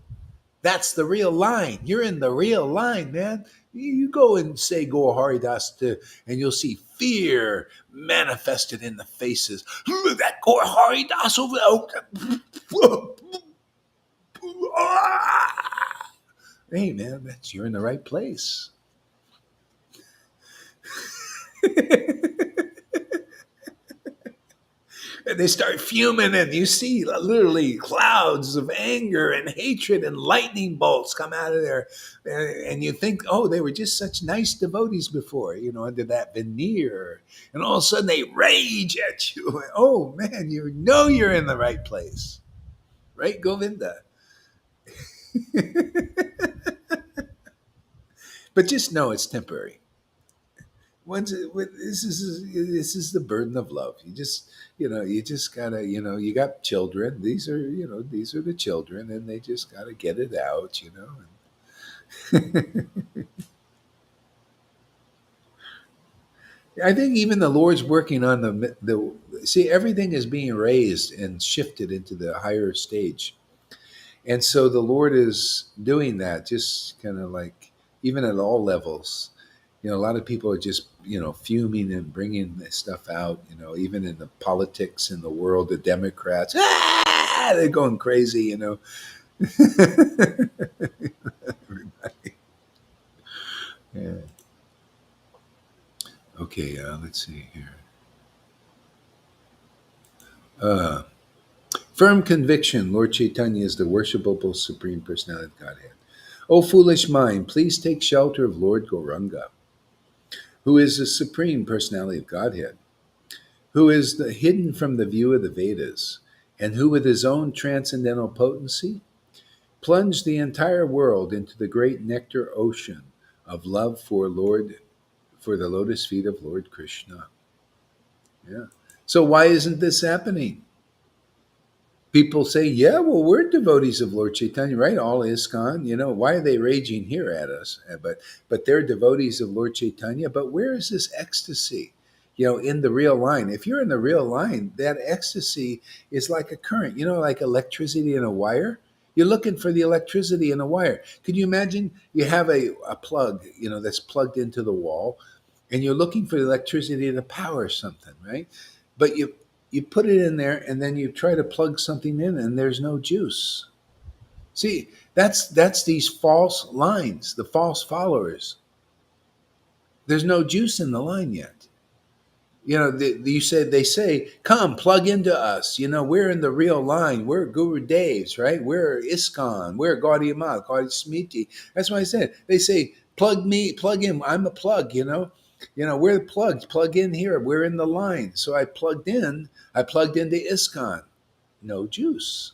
That's the real line. You're in the real line, man. You go and say Gaur Haridas to, and you'll see fear manifested in the faces. That Gaur Haridas over there. Hey, man, that's you're in the right place. And they start fuming, and you see literally clouds of anger and hatred and lightning bolts come out of there. And you think, oh, they were just such nice devotees before, under that veneer. And all of a sudden they rage at you. Oh, man, you know you're in the right place. Right, Govinda? But just know it's temporary. This is the burden of love. You just gotta, you got children. These are the children, and they just gotta get it out. I think even the Lord's working on the see, everything is being raised and shifted into the higher stage. And so the Lord is doing that, just kind of like, even at all levels. A lot of people are just, fuming and bringing this stuff out, even in the politics in the world, the Democrats, they're going crazy. Yeah. Okay, let's see here. Uh, Firm conviction Lord Chaitanya is the worshipable Supreme Personality of Godhead. O foolish mind, please take shelter of Lord Gauranga, who is the Supreme Personality of Godhead, who is hidden from the view of the Vedas, and who, with his own transcendental potency, plunged the entire world into the great nectar ocean of love for the lotus feet of Lord Krishna. Yeah. So why isn't this happening? People say, yeah, well, we're devotees of Lord Chaitanya, right? All ISKCON, why are they raging here at us? But they're devotees of Lord Chaitanya. But where is this ecstasy? In the real line. If you're in the real line, that ecstasy is like a current, like electricity in a wire. You're looking for the electricity in a wire. Could you imagine you have a plug, that's plugged into the wall, and you're looking for the electricity to power something, right? But you put it in there, and then you try to plug something in, and there's no juice. See, that's these false lines, the false followers. There's no juice in the line yet. They say, come plug into us. We're in the real line. We're Guru Devs, right? We're ISKCON. We're Gaudiya Math, Gaudiya Smiti. That's why I said, they say, plug me, plug in. I'm a plug, we're the plugs. Plug in here. We're in the line. So I plugged in. I plugged into ISKCON. No juice.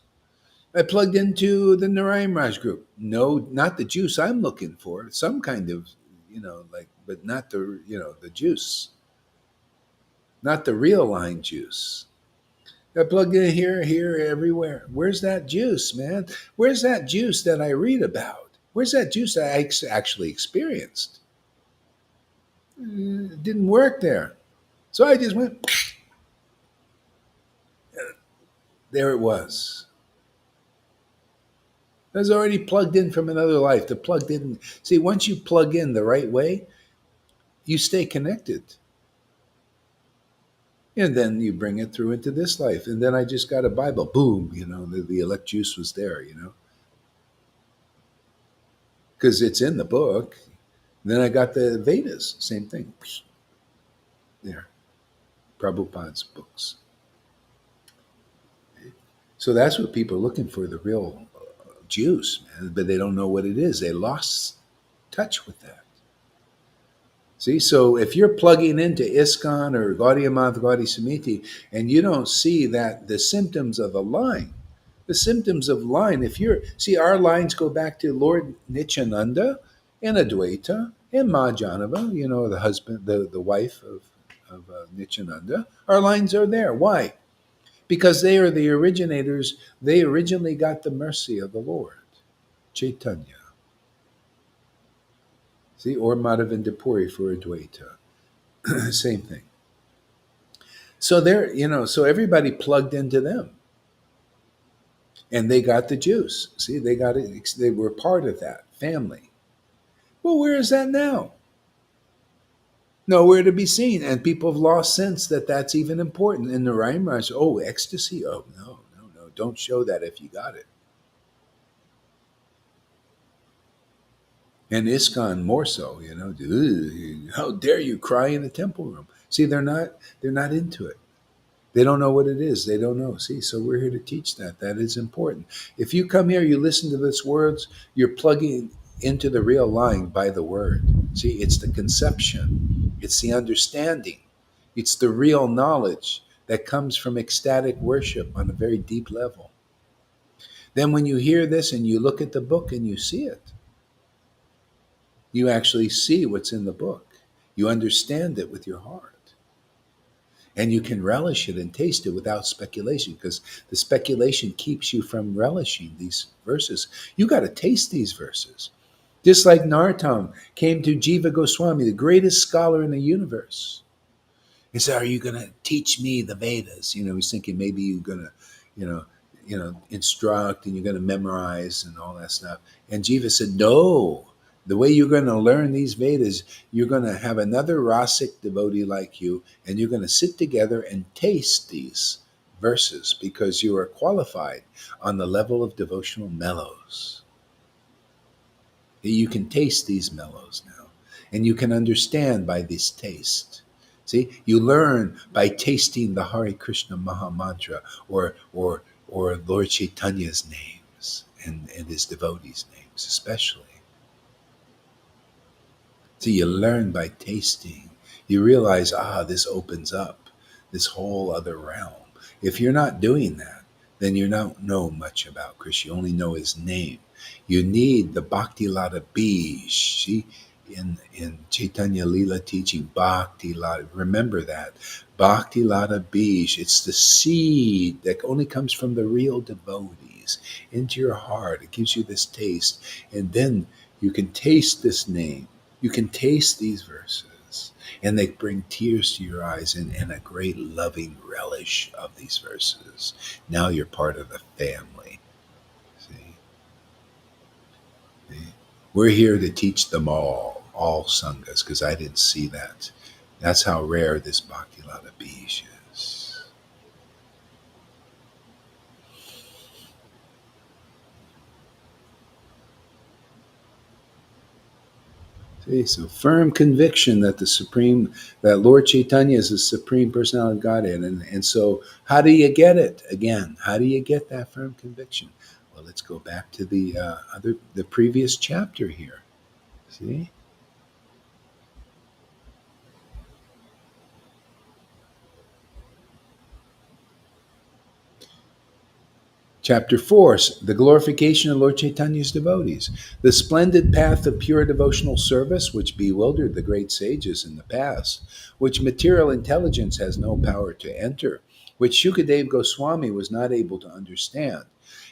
I plugged into the Narayan Raj group. No, not the juice I'm looking for. Some kind of, but not the juice, not the real line juice. I plugged in here, everywhere. Where's that juice, man? Where's that juice that I read about? Where's that juice that I actually experienced? It didn't work there. So I just went, there it was. I was already plugged in from another life. The plug didn't. See, once you plug in the right way, you stay connected. And then you bring it through into this life. And then I just got a Bible. Boom, the elect juice was there, because it's in the book. And then I got the Vedas, same thing. There, Prabhupada's books. So that's what people are looking for, the real juice, man. But they don't know what it is. They lost touch with that. See, so if you're plugging into ISKCON or Gaudiya Math, Gaudiya Samiti, and you don't see that the symptoms of a line, if our lines go back to Lord Nityananda and Advaita and Mahajanava, the husband, the wife of Nityananda, our lines are there. Why? Because they are the originators. They originally got the mercy of the Lord, Chaitanya. See, or Madhavinda Puri for Advaita. Same thing. So so everybody plugged into them. And they got the juice. See, they got it. They were part of that family. Well, where is that now? Nowhere to be seen. And people have lost sense that that's even important. In the Rhymers, oh, ecstasy. Oh, no, no, no. Don't show that if you got it. And ISKCON more so, "Ugh, how dare you cry in the temple room?" See, they're not into it. They don't know what it is. They don't know. See, so we're here to teach that. That is important. If you come here, you listen to this words, you're plugging into the real line by the word. See, it's the conception, it's the understanding, it's the real knowledge that comes from ecstatic worship on a very deep level. Then when you hear this and you look at the book and you see it, you actually see what's in the book. You understand it with your heart. And you can relish it and taste it without speculation, because the speculation keeps you from relishing these verses. You got to taste these verses. Just like Narottam came to Jiva Goswami, the greatest scholar in the universe. He said, "Are you going to teach me the Vedas?" He's thinking maybe you're going to, you know, instruct and you're going to memorize and all that stuff. And Jiva said, "No. The way you're going to learn these Vedas, you're going to have another Rasic devotee like you, and you're going to sit together and taste these verses because you are qualified on the level of devotional mellows. You can taste these mellows now, and you can understand by this taste." See, you learn by tasting the Hare Krishna Maha Mantra, or Lord Chaitanya's names and his devotees' names especially. So you learn by tasting. You realize, this opens up this whole other realm. If you're not doing that, then you don't know much about Krishna. You only know his name. You need the Bhakti Lata Bij. See, in Chaitanya Lila teaching, Bhakti Lata, remember that. Bhakti Lata Bij, it's the seed that only comes from the real devotees into your heart. It gives you this taste. And then you can taste this name. You can taste these verses, and they bring tears to your eyes and a great loving relish of these verses. Now you're part of the family. See? See? We're here to teach them all sanghas, because I didn't see that. That's how rare this Bhakti Lata Bij is. See, so firm conviction that that Lord Chaitanya is the supreme personality of Godhead, and so how do you get it? Again, how do you get that firm conviction? Well, let's go back to the previous chapter here. See, Chapter 4, the glorification of Lord Chaitanya's devotees. The splendid path of pure devotional service, which bewildered the great sages in the past, which material intelligence has no power to enter, which Shukadev Goswami was not able to understand,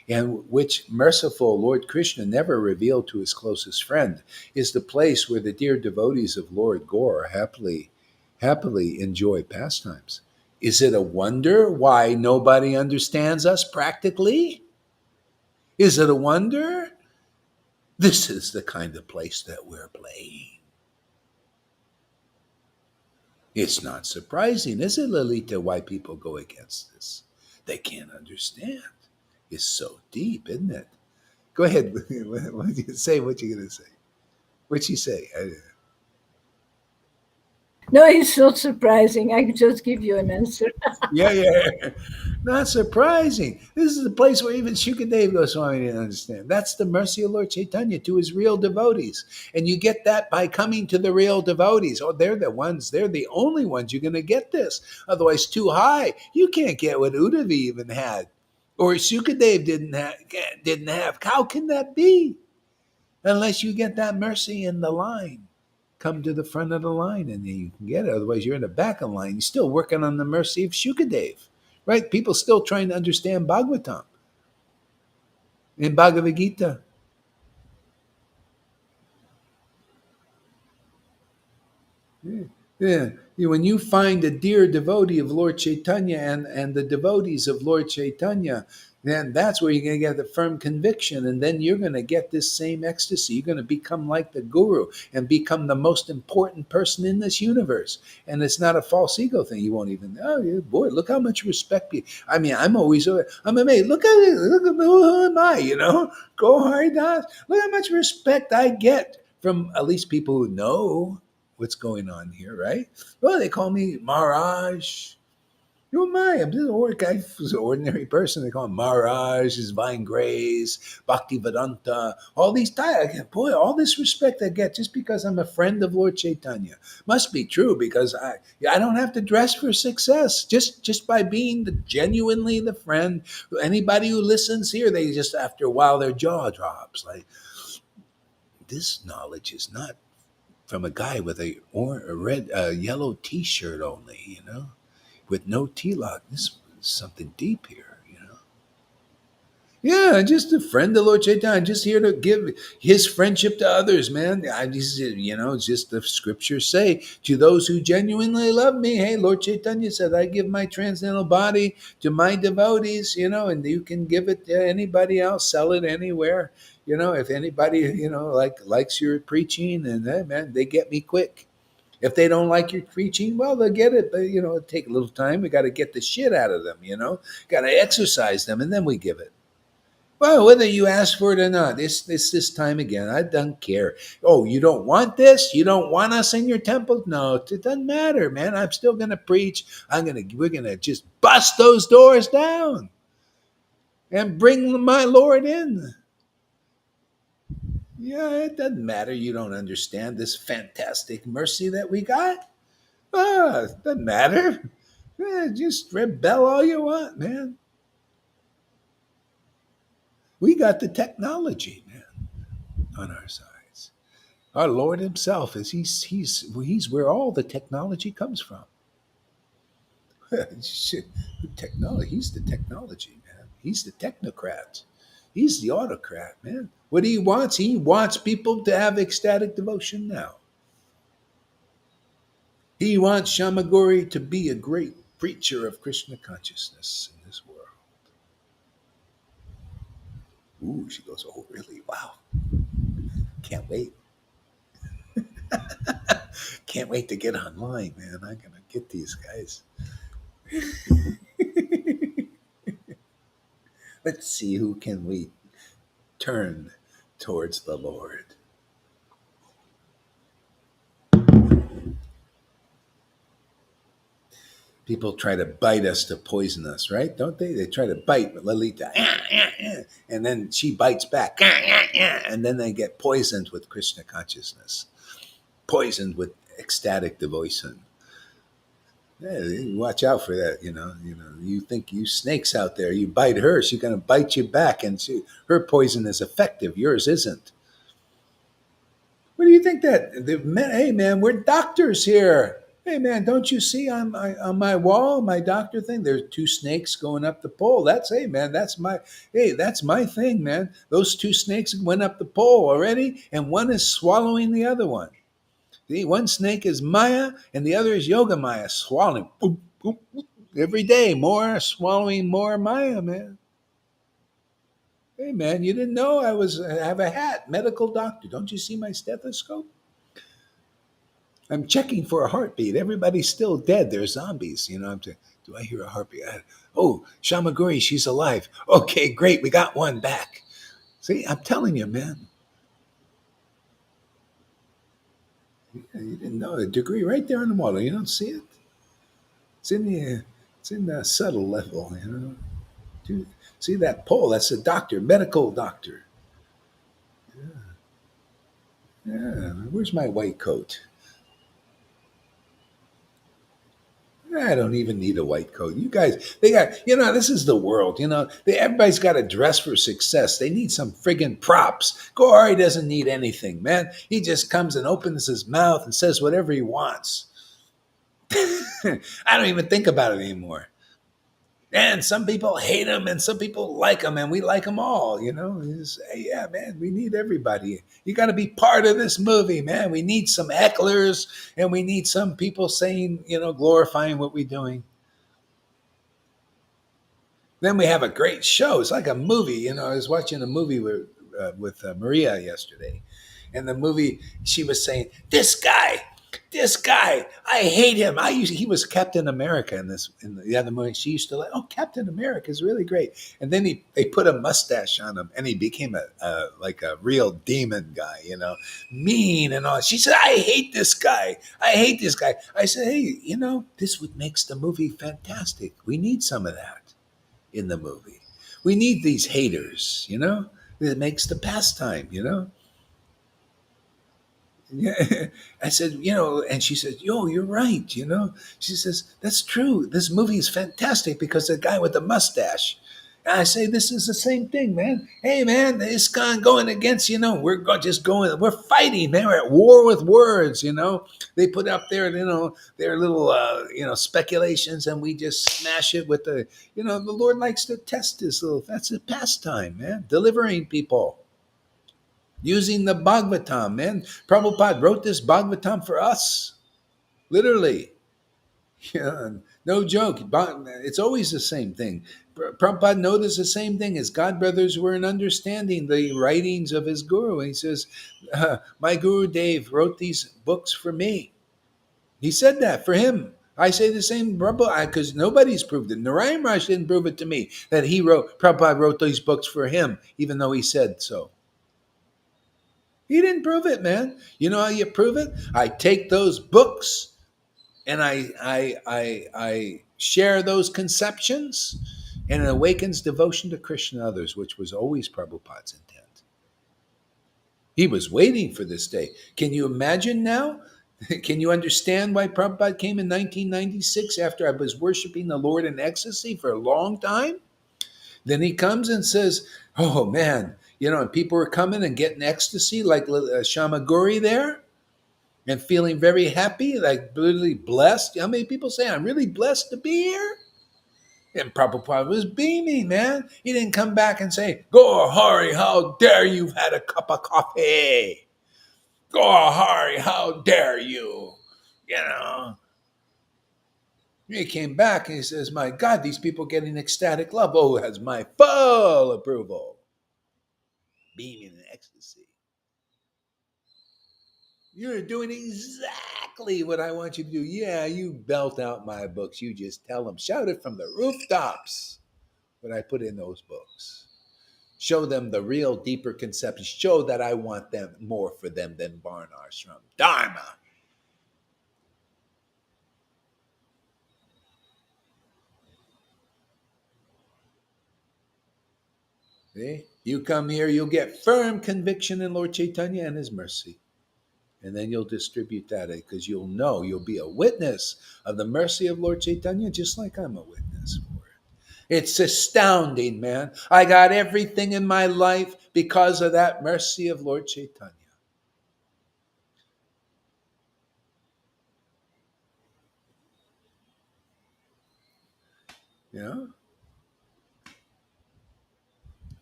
and which merciful Lord Krishna never revealed to his closest friend, is the place where the dear devotees of Lord Gaur happily enjoy pastimes. Is it a wonder why nobody understands us practically? Is it a wonder? This is the kind of place that we're playing. It's not surprising, is it, Lalita, why people go against this? They can't understand. It's so deep, isn't it? Go ahead. What you say? What you gonna say? What'd she say? No, it's not surprising. I just give you an answer. Yeah, yeah. Not surprising. This is the place where even Shukadev Goswami didn't understand. That's the mercy of Lord Chaitanya to his real devotees. And you get that by coming to the real devotees. Oh, they're the only ones you're going to get this. Otherwise, too high. You can't get what Uddhavi even had. Or Shukadev didn't have. How can that be? Unless you get that mercy in the line. Come to the front of the line and then you can get it. Otherwise, you're in the back of the line. You're still working on the mercy of Shukadev, right? People still trying to understand Bhagavatam in Bhagavad Gita. Yeah. Yeah. When you find a dear devotee of Lord Chaitanya and the devotees of Lord Chaitanya, then that's where you're going to get the firm conviction. And then you're going to get this same ecstasy. You're going to become like the guru and become the most important person in this universe. And it's not a false ego thing. You won't even, oh, yeah, boy, look how much respect you. I mean, I'm amazed. Look at it. Look at who am I, Go hard, Look how much respect I get from at least people who know what's going on here, right? Well, they call me Maharaj. Who am I? I'm just a guy who's an ordinary person. They call him Maharaj, his Divine Grace, Bhaktivedanta, all these titles. Boy, all this respect I get just because I'm a friend of Lord Caitanya. Must be true because I don't have to dress for success. Just by being genuinely the friend. Anybody who listens here, they just after a while their jaw drops. Like, this knowledge is not from a guy with a red, yellow T-shirt only, with no tilak. This is something deep here. Yeah, just a friend of Lord Chaitanya, just here to give his friendship to others, man. It's just the scriptures say, to those who genuinely love me, hey, Lord Chaitanya said, I give my transcendental body to my devotees, and you can give it to anybody else, sell it anywhere. If anybody, likes your preaching, and hey, man, they get me quick. If they don't like your preaching, well, they'll get it, but it'll take a little time. We got to get the shit out of them. Got to exercise them, and then we give it. Well, whether you ask for it or not, it's this time again. I don't care. Oh, you don't want this? You don't want us in your temple? No, it doesn't matter, man. I'm still gonna preach. We're gonna just bust those doors down and bring my Lord in. Yeah, it doesn't matter. You don't understand this fantastic mercy that we got. It doesn't matter. Just rebel all you want, man. We got the technology, man, on our sides. Our Lord Himself he's where all the technology comes from. Technology. He's the technology, man. He's the technocrat. He's the autocrat, man. What he wants? He wants people to have ecstatic devotion now. He wants Shamagori to be a great preacher of Krishna consciousness in this world. Ooh, she goes, oh, really? Wow. Can't wait. Can't wait to get online, man. I'm going to get these guys. Let's see who can we turn towards the Lord. People try to bite us to poison us, right? Don't they? They try to bite Lalita, and then she bites back, and then they get poisoned with Krishna consciousness, poisoned with ecstatic devotion. Yeah, watch out for that. You think you snakes out there, you bite her, she's going to bite you back, and her poison is effective. Yours isn't. What do you think hey, man, we're doctors here. Hey, man, don't you see on my wall, my doctor thing? There's two snakes going up the pole. Hey, man, that's my thing, man. Those two snakes went up the pole already, and one is swallowing the other one. See, one snake is Maya, and the other is Yoga Maya, swallowing. Boop, boop, boop. Every day, more swallowing, more Maya, man. Hey, man, you didn't know I have a hat, medical doctor. Don't you see my stethoscope? I'm checking for a heartbeat. Everybody's still dead. They're zombies. I'm saying, do I hear a heartbeat? Oh, Shamaguri, she's alive. Okay, great. We got one back. See, I'm telling you, man. Yeah, you didn't know a degree right there on the wall. You don't see it. It's in the subtle level. See that pole? That's a doctor, medical doctor. Yeah. Where's my white coat? I don't even need a white coat. You guys, this is the world. Everybody's got to dress for success. They need some friggin' props. Gohari doesn't need anything, man. He just comes and opens his mouth and says whatever he wants. I don't even think about it anymore. And some people hate him and some people like him, and we like them all, yeah, man, we need everybody. You got to be part of this movie, man. We need some hecklers, and we need some people saying, glorifying what we're doing. Then we have a great show. It's like a movie. I was watching a movie with Maria yesterday, and the movie she was saying, this guy, I hate him. He was Captain America in the other movie. She used to like, oh, Captain America is really great. And then they put a mustache on him, and he became like a real demon guy, mean and all. She said, I hate this guy. I hate this guy. I said, hey, this would makes the movie fantastic. We need some of that in the movie. We need these haters, It makes the pastime. Yeah. I said, and she said, yo, you're right, She says, that's true. This movie is fantastic because the guy with the mustache. And I say, this is the same thing, man. Hey, man, this guy going against, we're fighting, man. We're at war with words. They put up their little, speculations, and we just smash it with the Lord likes to test that's a pastime, man, delivering people. Using the Bhagavatam, man. Prabhupada wrote this Bhagavatam for us, literally. Yeah, no joke. It's always the same thing. Prabhupada noticed the same thing. His god brothers weren't understanding the writings of his guru. And he says, my Guru Dev wrote these books for me. He said that for him. I say the same, Prabhupada, because nobody's proved it. Narayan Raj didn't prove it to me that Prabhupada wrote these books for him, even though he said so. He didn't prove it, man. You know how you prove it? I take those books and I share those conceptions, and it awakens devotion to Krishna and others, which was always Prabhupada's intent. He was waiting for this day. Can you imagine now? Can you understand why Prabhupada came in 1996 after I was worshiping the Lord in ecstasy for a long time? Then he comes and says, oh man, and people were coming and getting ecstasy like Shamaguri there and feeling very happy, like really blessed. How many people say, I'm really blessed to be here? And Prabhupada was beaming, man. He didn't come back and say, Go Hari, how dare you have had a cup of coffee? Go Hari, how dare you? He came back and he says, my God, these people getting ecstatic love. Oh, has my full approval. Beaming in ecstasy. You're doing exactly what I want you to do. Yeah, you belt out my books. You just tell them, shout it from the rooftops what I put in those books. Show them the real deeper conception. Show that I want them more for them than Varna Ashram. Dharma. See? You come here, you'll get firm conviction in Lord Caitanya and his mercy. And then you'll distribute that because you'll be a witness of the mercy of Lord Caitanya, just like I'm a witness for it. It's astounding, man. I got everything in my life because of that mercy of Lord Caitanya.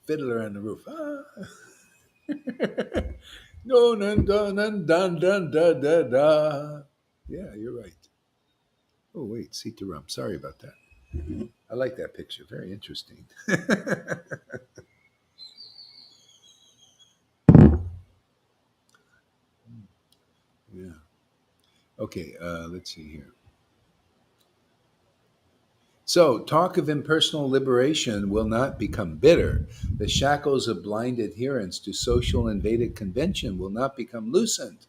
Fiddler on the roof. No, dun, dun, dun, dun, dun, da, da, da. Yeah, you're right. Oh, wait, Sitaram. Sorry about that. I like that picture. Very interesting. Yeah. Okay, let's see here. So, talk of impersonal liberation will not become bitter. The shackles of blind adherence to social and Vedic convention will not become loosened.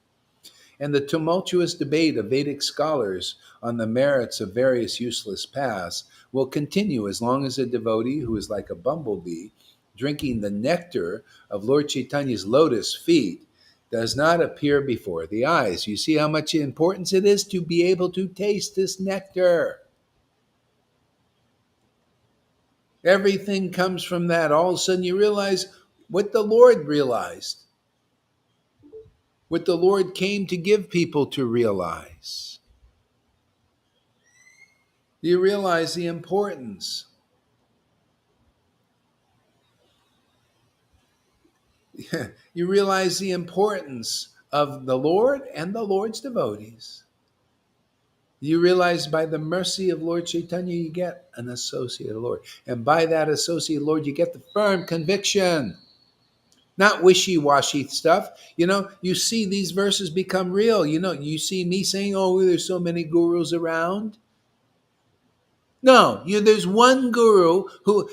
And the tumultuous debate of Vedic scholars on the merits of various useless paths will continue as long as a devotee who is like a bumblebee, drinking the nectar of Lord Chaitanya's lotus feet, does not appear before the eyes. You see how much importance it is to be able to taste this nectar. Everything comes from that. All of a sudden, you realize what the Lord realized, what the Lord came to give people to realize. You realize the importance. You realize the importance of the Lord and the Lord's devotees. You realize by the mercy of Lord Caitanya, you get an associate of Lord. And by that associate Lord, you get the firm conviction, not wishy-washy stuff. You see these verses become real. You see me saying, oh, there's so many gurus around. No, there's one guru who,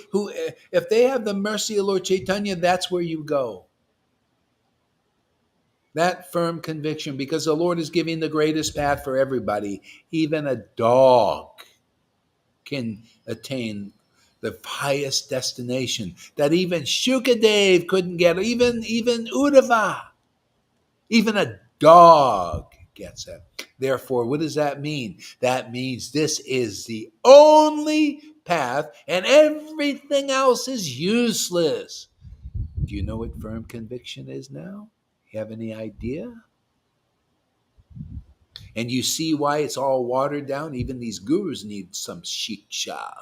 if they have the mercy of Lord Caitanya, that's where you go. That firm conviction, because the Lord is giving the greatest path for everybody. Even a dog can attain the highest destination that even Shukadev couldn't get, even Uddhava, even a dog gets it. Therefore, what does that mean? That means this is the only path and everything else is useless. Do you know what firm conviction is now? You have any idea? And you see why it's all watered down? Even these gurus need some shiksha.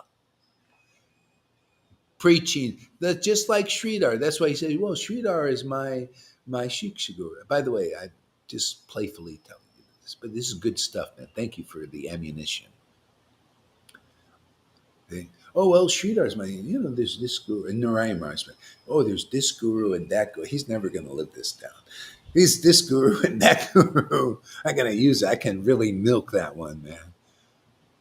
Preaching, that just like Sridhar. That's why he says, well, Sridhar is my shiksha guru. By the way, I just playfully tell you this, but this is good stuff, man. Thank you for the ammunition. Oh, well, Sridhar's my, there's this guru, and Narayan Maharaj, oh, there's this guru and that guru. He's never going to live this down. He's this guru and that guru. I got to use it. I can really milk that one, man.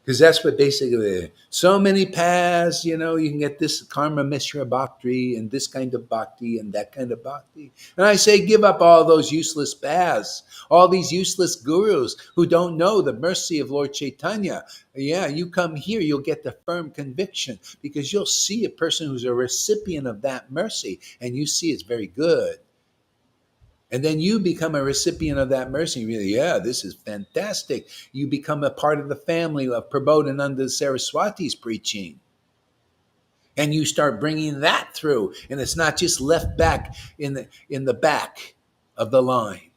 Because that's what basically, so many paths, you can get this karma mishra bhakti and this kind of bhakti and that kind of bhakti. And I say, give up all those useless paths, all these useless gurus who don't know the mercy of Lord Caitanya. Yeah, you come here, you'll get the firm conviction because you'll see a person who's a recipient of that mercy and you see it's very good. And then you become a recipient of that mercy. Really, yeah, this is fantastic. You become a part of the family of Prabodhananda Saraswati's preaching. And you start bringing that through. And it's not just left back in the back of the line,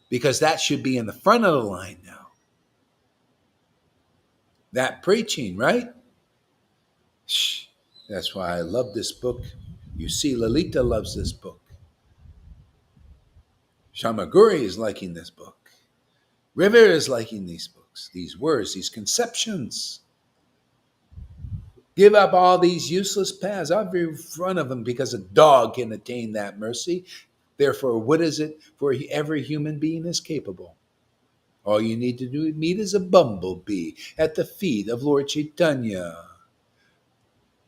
because that should be in the front of the line now. That preaching, right? Shh. That's why I love this book. You see, Lalita loves this book. Shamaguri is liking this book. River is liking these books, these words, these conceptions. Give up all these useless paths. I'll be in front of them because a dog can attain that mercy. Therefore, what is it for every human being is capable? All you need to do meet is a bumblebee at the feet of Lord Caitanya,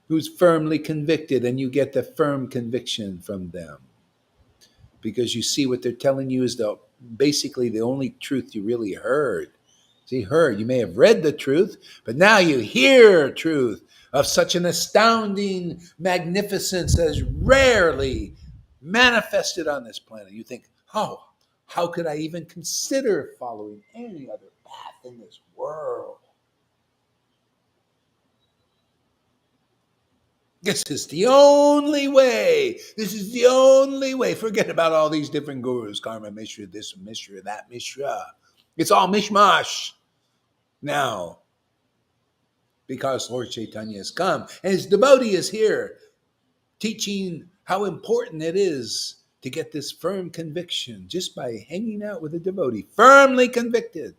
who's firmly convicted, and you get the firm conviction from them. Because you see what they're telling you is basically the only truth you really heard. See, you may have read the truth, but now you hear truth of such an astounding magnificence as rarely manifested on this planet. You think, oh, how could I even consider following any other path in this world? This is the only way. This is the only way. Forget about all these different gurus, Karma Mishra, this Mishra, that Mishra. It's all mishmash now, because Lord Caitanya has come and his devotee is here teaching how important it is to get this firm conviction just by hanging out with a devotee, firmly convicted.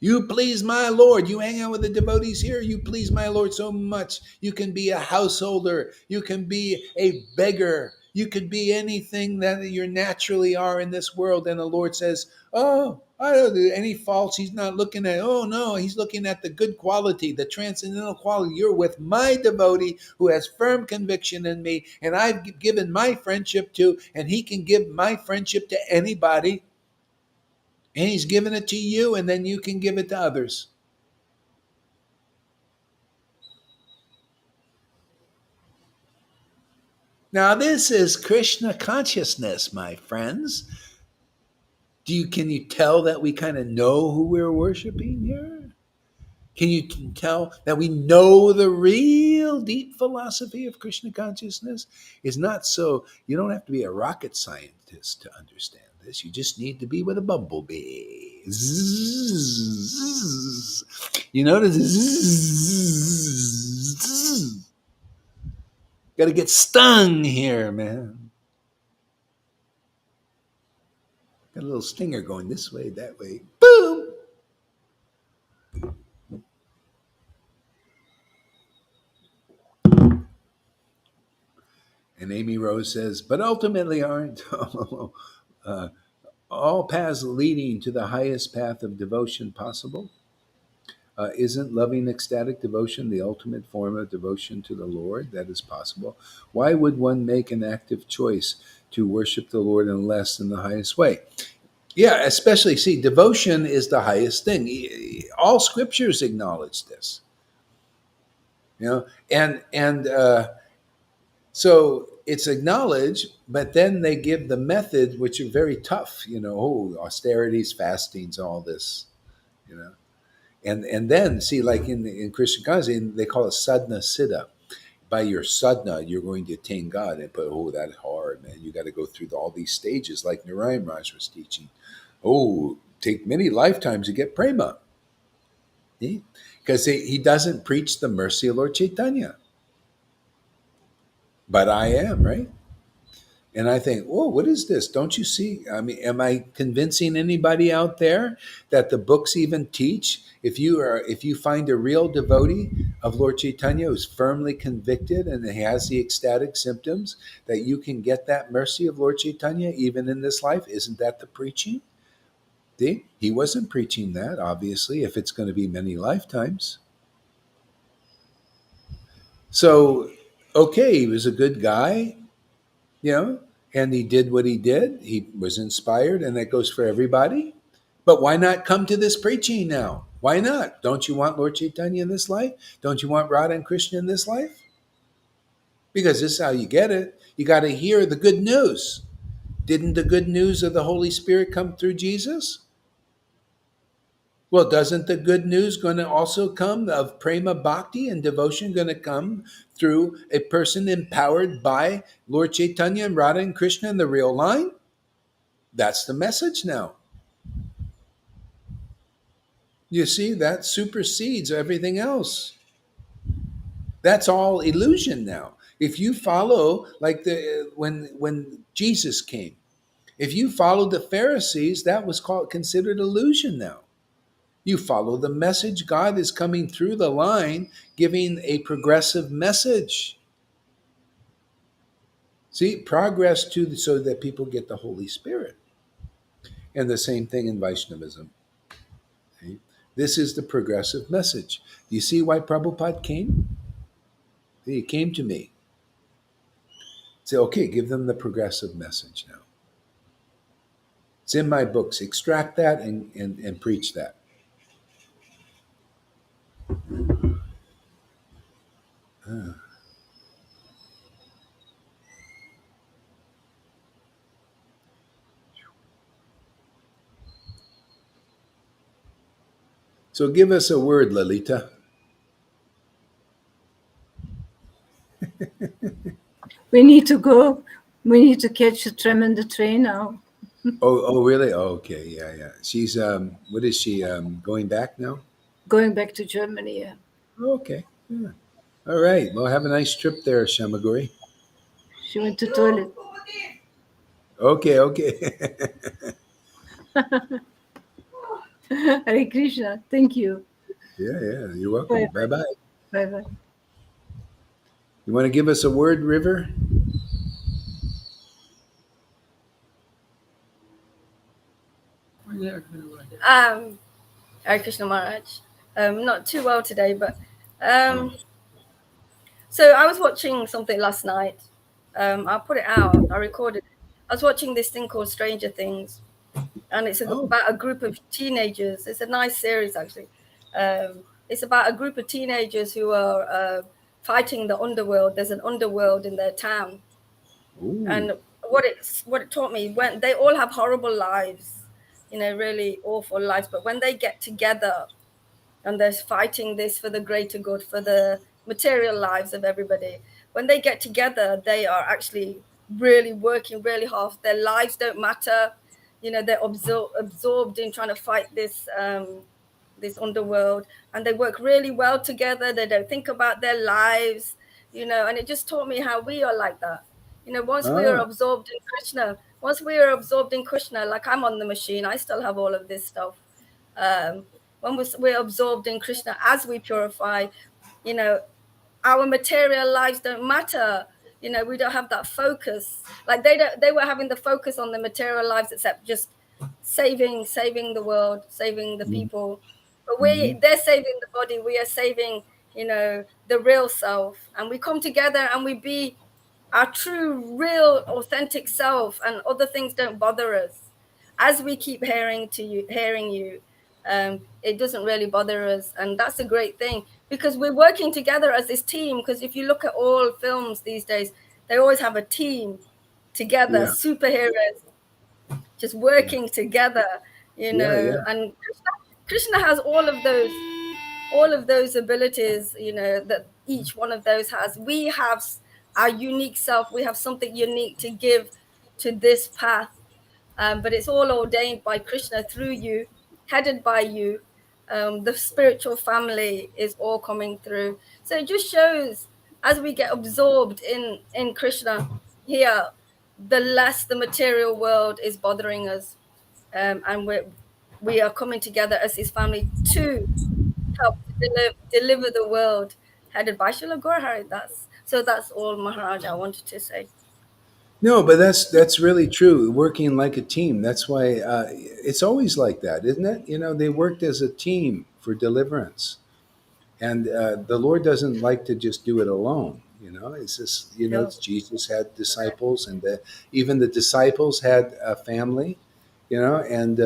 You please my Lord. You hang out with the devotees here. You please my Lord so much. You can be a householder. You can be a beggar. You could be anything that you naturally are in this world. And the Lord says, oh, I don't do any faults. He's not looking at, oh no, he's looking at the good quality, the transcendental quality. You're with my devotee who has firm conviction in me. And I've given my friendship to, and he can give my friendship to anybody. And he's given it to you, and then you can give it to others. Now, this is Krishna consciousness, my friends. Can you tell that we kind of know who we're worshiping here? Can you tell that we know the real deep philosophy of Krishna consciousness? Is not so, you don't have to be a rocket scientist to understand this. You just need to be with a bumblebee. Zzz. You notice? Got to get stung here, man. Got a little stinger going this way, that way. Boom! says, but ultimately aren't uh, all paths leading to the highest path of devotion possible? Isn't loving ecstatic devotion the ultimate form of devotion to the Lord that is possible? Why would one make an active choice to worship the Lord in less than the highest way? Yeah, especially, see, devotion is the highest thing. All scriptures acknowledge this, and so it's acknowledged, but then they give the methods, which are very tough. Austerities, fastings, all this. You know, and then see, like in Christian consciousness, they call it sadhana siddha. By your sadhana, you're going to attain God. And but that's hard, man. You got to go through all these stages, like Narayan Raj was teaching. Take many lifetimes to get prema. Because he doesn't preach the mercy of Lord Caitanya. But I am, right? And I think, what is this? Don't you see? I mean, am I convincing anybody out there that the books even teach? If you find a real devotee of Lord Chaitanya who's firmly convicted and has the ecstatic symptoms, that you can get that mercy of Lord Chaitanya even in this life, isn't that the preaching? See, he wasn't preaching that, obviously, if it's going to be many lifetimes. So, okay, he was a good guy, you know, and he did what he did. He was inspired, and that goes for everybody. But why not come to this preaching now? Why not? Don't you want Lord Chaitanya in this life? Don't you want Radha and Krishna in this life? Because this is how you get it. You got to hear the good news. Didn't the good news of the Holy Spirit come through Jesus? Well, doesn't the good news going to also come of prema bhakti and devotion going to come through a person empowered by Lord Chaitanya and Radha and Krishna in the real line? That's the message now. You see, that supersedes everything else. That's all illusion now. If you follow, like when Jesus came, if you followed the Pharisees, that was considered illusion now. You follow the message. God is coming through the line, giving a progressive message. See, progress so that people get the Holy Spirit. And the same thing in Vaishnavism. Okay? This is the progressive message. Do you see why Prabhupada came? He came to me. Say, okay, give them the progressive message now. It's in my books. Extract that and preach that. Ah. So give us a word, Lalita. We need to go. We need to catch the tram and the train now. Oh, really? Oh, okay, yeah. She's what is she going back now? Going back to Germany. Yeah. Okay, yeah. All right. Well, have a nice trip there, Shamaguri. She went to toilet. Okay. Hare Krishna. Thank you. Yeah. You're welcome. Bye Bye bye. bye. Bye bye. You want to give us a word, River? Hare Krishna Maharaj. Not too well today, but Oh. so I was watching something last night. I'll put it out. I recorded it. I was watching this thing called Stranger Things, and it's Oh. about a group of teenagers. It's a nice series, actually. It's about a group of teenagers who are fighting the underworld. There's an underworld in their town, Ooh. and what it taught me, when they all have horrible lives, really awful lives, but when they get together and they're fighting this for the greater good, for the material lives of everybody. When they get together, they are actually really working really hard. Their lives don't matter. They're absorbed in trying to fight this underworld, and they work really well together. They don't think about their lives, and it just taught me how we are like that. Once we are Ah. absorbed in Krishna, like I'm on the machine, I still have all of this stuff. Um, when we're absorbed in Krishna, as we purify, our material lives don't matter. we don't have that focus. Like they were having the focus on the material lives, except just saving the world, saving the people. But Mm-hmm. they're saving the body, we are saving, the real self, and we come together and we be our true, real, authentic self, and other things don't bother us. As we keep hearing you, it doesn't really bother us, and that's a great thing, because we're working together as this team. Because if you look at all films these days, they always have a team together, Yeah. superheroes just Yeah. working together, Yeah. Yeah. and Krishna has all of those abilities, that each one of those has. We have our unique self. We have something unique to give to this path, but it's all ordained by Krishna through you, headed by you. The spiritual family is all coming through. So it just shows, as we get absorbed in Krishna here, the less the material world is bothering us, and we are coming together as his family to help to deliver the world, headed by Srila Gorhari. That's all, Maharaj, I wanted to say. No, but that's really true. Working like a team. That's why it's always like that, isn't it? They worked as a team for deliverance, and the Lord doesn't like to just do it alone. It's just No, Jesus had disciples, and even the disciples had a family. And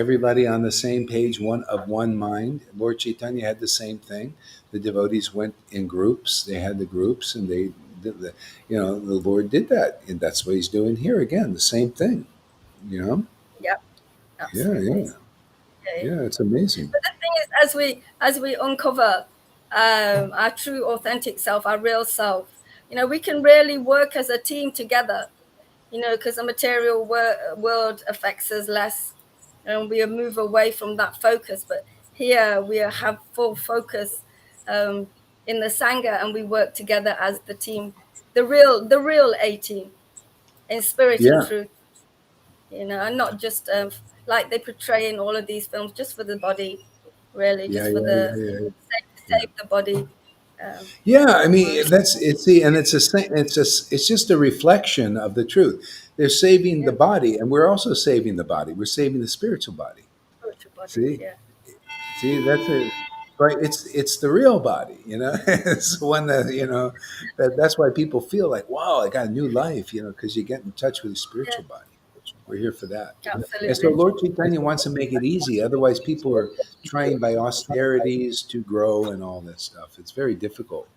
everybody on the same page, one mind. Lord Chaitanya had the same thing. The devotees went in groups. They had the groups, and they did the Lord did that, and that's what He's doing here again. The same thing. You know. yeah, Yeah, absolutely. yeah, Yeah, yeah. yeah. It's amazing. But the thing is, as we uncover our true, authentic self, our real self, we can really work as a team together. Because the material world affects us less, and we move away from that focus. But here we have full focus, in the sangha, and we work together as the team, the real A team, in spirit and Yeah, truth. And not just like they portray in all of these films, just for the body, really, yeah, just for yeah, the yeah, yeah, yeah. save the body. Yeah, I Uh, mean and it's a it's just a reflection of the truth. They're saving yeah, the body, and we're also saving the body. We're saving the spiritual body. spiritual bodies. See, Yeah, that's it. Right? It's the real body. It's the one that that's why people feel like, wow, I got a new life. Because you get in touch with the yeah, spiritual body. We're here for that. And so absolutely. Lord Chaitanya wants to make it easy. Otherwise, people are trying by austerities to grow and all that stuff. It's very difficult.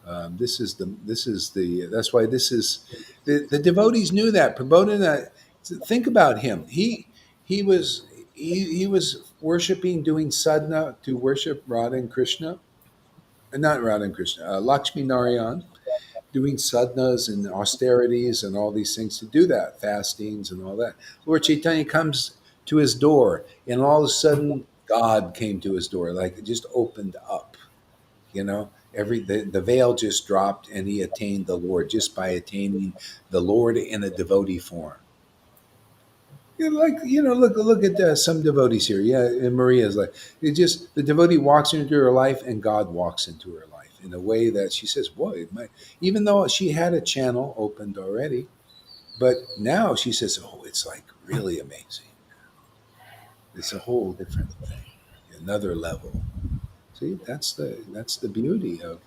That's why this is the devotees knew that. Prabodhana, think about him. He was worshiping, doing sadhana to worship Radha and Krishna, not Radha and Krishna, Lakshmi Narayan, doing sadhanas and austerities and all these things to do that, fastings and all that. Lord Chaitanya comes to his door, and all of a sudden God came to his door, like it just opened up. The veil just dropped, and he attained the Lord just by attaining the Lord in a devotee form. Look at some devotees here. Yeah, and Maria's like, it just the devotee walks into her life, and God walks into her life in a way that she says, "Boy, even though she had a channel opened already, but now she says, oh, it's like really amazing. It's a whole different thing, another level." See, that's the beauty of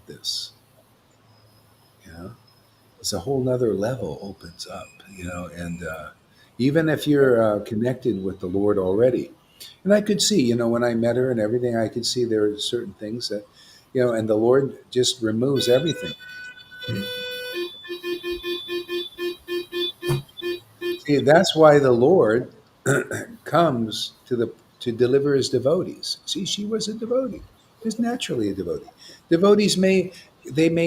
this. You know, it's a whole nother level opens up. And even if Yeah, you're connected with the Lord already, and I could see, when I met her and everything, I could see there are certain things that, and the Lord just removes everything. See, that's why the Lord comes to deliver his devotees. See, she was a devotee. She's naturally a devotee. Devotees may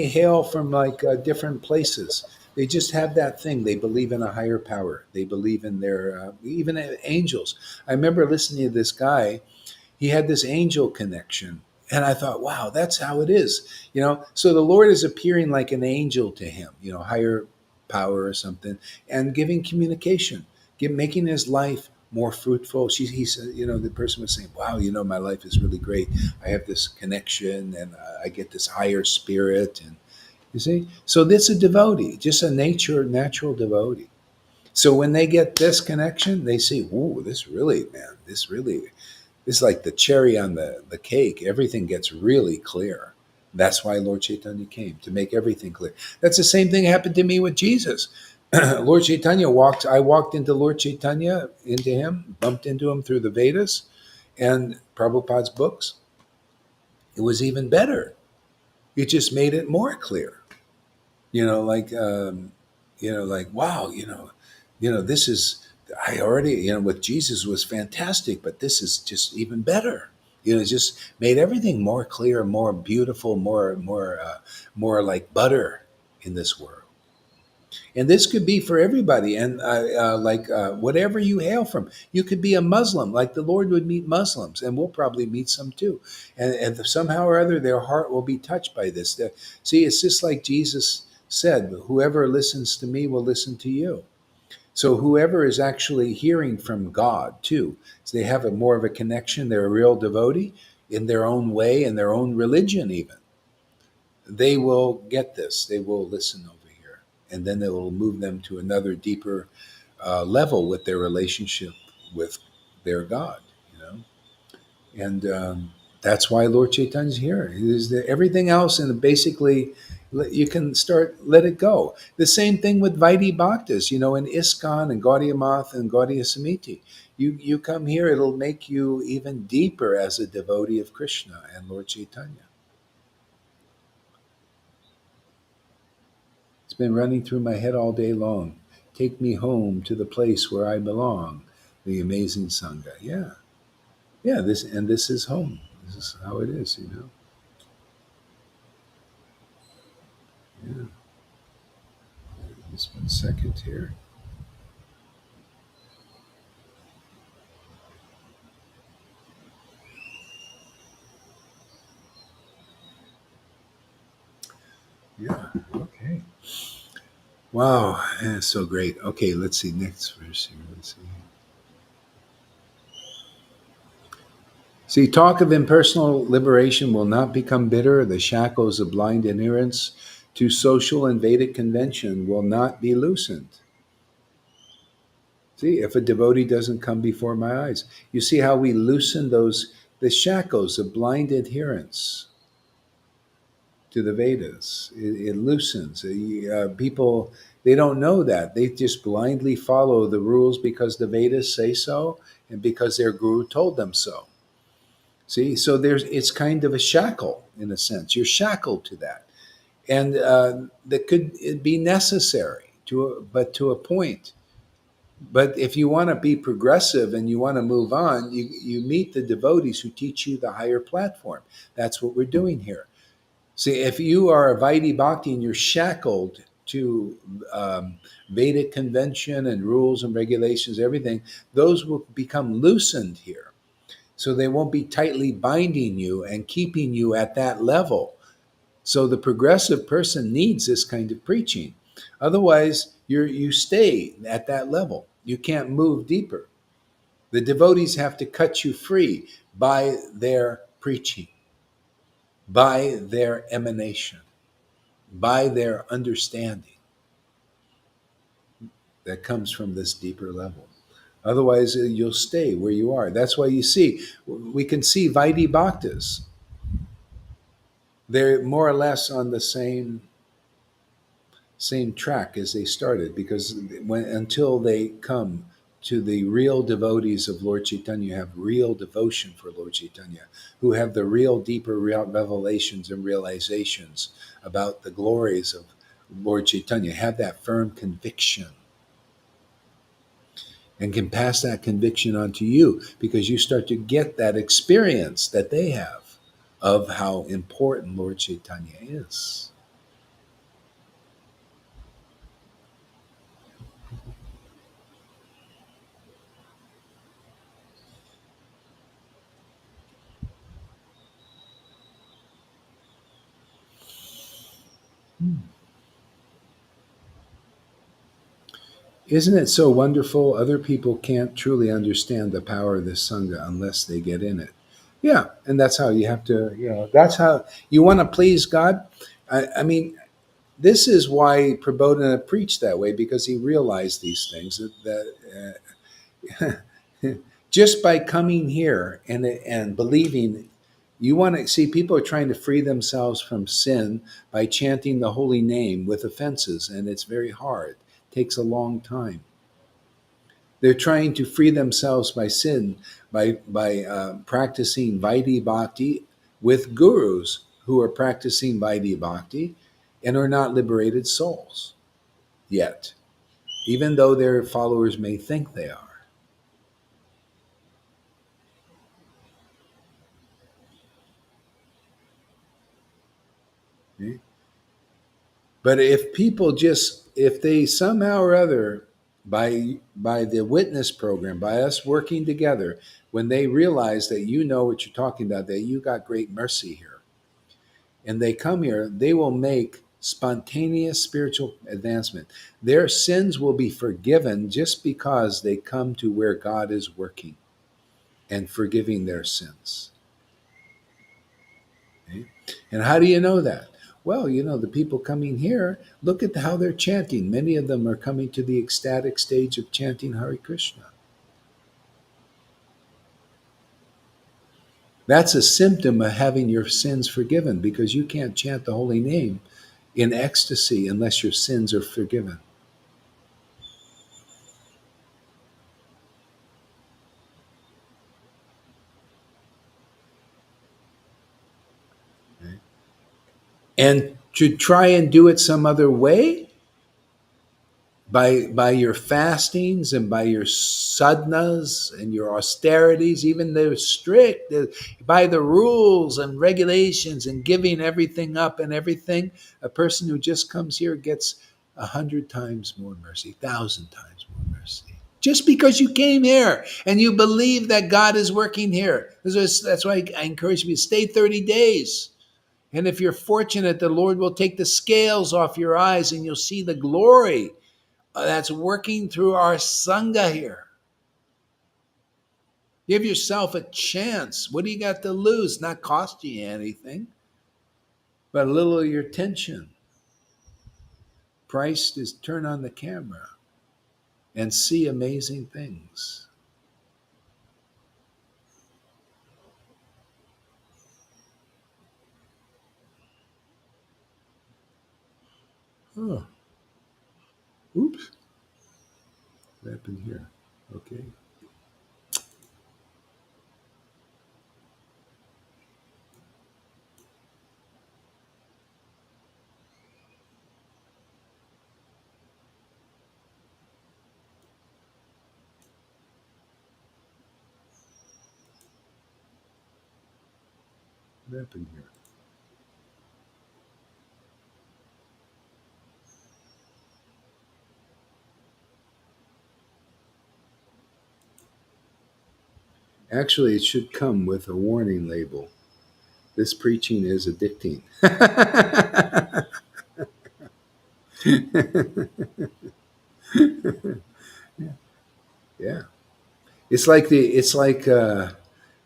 hail from like different places. They just have that thing. They believe in a higher power. They believe in their even angels. I remember listening to this guy. He had this angel connection, and I thought, wow, that's how it is. So the Lord is appearing like an angel to him. Higher power or something, and giving communication, making his life more fruitful. He said, the person was saying, wow, my life is really great. I have this connection and I get this higher spirit. And you see, so this is a devotee, just a natural devotee. So when they get this connection, they see, whoa, this really, man, this is like the cherry on the cake. Everything gets really clear. That's why Lord Caitanya came, to make everything clear. That's the same thing happened to me with Jesus. Lord Caitanya I walked into Lord Caitanya, into him, bumped into him through the Vedas and Prabhupada's books. It was even better. It just made it more clear. You know, like, like, wow, this is, I already, with Jesus was fantastic, but this is just even better. It just made everything more clear, more beautiful, more like butter in this world. And this could be for everybody. And whatever you hail from, you could be a Muslim, like the Lord would meet Muslims, and we'll probably meet some too. And somehow or other, their heart will be touched by this. See, it's just like Jesus said, whoever listens to me will listen to you. So whoever is actually hearing from God too, so they have more of a connection, they're a real devotee in their own way, in their own religion even, they will get this. They will listen over here. And then it will move them to another deeper level with their relationship with their God, And that's why Lord Chaitanya is here. Everything else, and basically, you can let it go. The same thing with Vaidhi Bhaktas, in ISKCON and Gaudiya Math and Gaudiya Samiti. You come here, it'll make you even deeper as a devotee of Krishna and Lord Chaitanya. It's been running through my head all day long. Take me home to the place where I belong. The amazing Sangha. Yeah. Yeah, this is home. This is how it is. Yeah. Just 1 second here. Yeah. Okay. Wow. Yeah, so great. Okay, let's see. Next verse here. Let's see. See, talk of impersonal liberation will not become bitter. The shackles of blind adherence to social and Vedic convention will not be loosened. See, if a devotee doesn't come before my eyes, you see how we loosen the shackles of blind adherence to the Vedas. It loosens. People, they don't know that. They just blindly follow the rules because the Vedas say so and because their guru told them so. See, so it's kind of a shackle in a sense. You're shackled to that, and that could be necessary but to a point. But if you want to be progressive and you want to move on, you meet the devotees who teach you the higher platform. That's what we're doing here. See, if you are a Vaidhi Bhakti and you're shackled to Vedic convention and rules and regulations, everything, those will become loosened here. So they won't be tightly binding you and keeping you at that level. So the progressive person needs this kind of preaching. Otherwise, you stay at that level. You can't move deeper. The devotees have to cut you free by their preaching, by their emanation, by their understanding that comes from this deeper level. Otherwise, you'll stay where you are. That's why you see, we can see Vaidhi Bhaktas. They're more or less on the same track as they started, because until they come to the real devotees of Lord Caitanya, have real devotion for Lord Caitanya, who have the real deeper revelations and realizations about the glories of Lord Caitanya, have that firm conviction and can pass that conviction on to you, because you start to get that experience that they have of how important Lord Caitanya is. Isn't it so wonderful? Other people can't truly understand the power of the Sangha unless they get in it. Yeah, and that's how you have to, that's how you want to please God. I mean, this is why Prabodhana preached that way, because he realized these things that just by coming here and believing, you want to see people are trying to free themselves from sin by chanting the holy name with offenses, and it's very hard. It takes a long time. They're trying to free themselves by sin by practicing Vaidhi Bhakti with gurus who are practicing Vaidhi Bhakti and are not liberated souls yet, even though their followers may think they are. Okay? But if people just, if they somehow or other, by the witness program, by us working together, when they realize that you know what you're talking about, that you got great mercy here, and they come here, they will make spontaneous spiritual advancement. Their sins will be forgiven just because they come to where God is working and forgiving their sins. Okay? And how do you know that? Well, the people coming here, look at how they're chanting. Many of them are coming to the ecstatic stage of chanting Hare Krishna. That's a symptom of having your sins forgiven, because you can't chant the holy name in ecstasy unless your sins are forgiven. Okay? And to try and do it some other way, by your fastings and by your sadhanas and your austerities, even though strict, by the rules and regulations and giving everything up and everything, a person who just comes here gets 100 times more mercy, 1,000 times more mercy. Just because you came here and you believe that God is working here. That's why I encourage you to stay 30 days. And if you're fortunate, the Lord will take the scales off your eyes and you'll see the glory that's working through our Sangha here. Give yourself a chance. What do you got to lose? Not cost you anything, but a little of your attention. Price is turn on the camera and see amazing things. Oh, oops. What happened here? Okay. What happened here? Actually, it should come with a warning label. This preaching is addicting. Yeah. It's like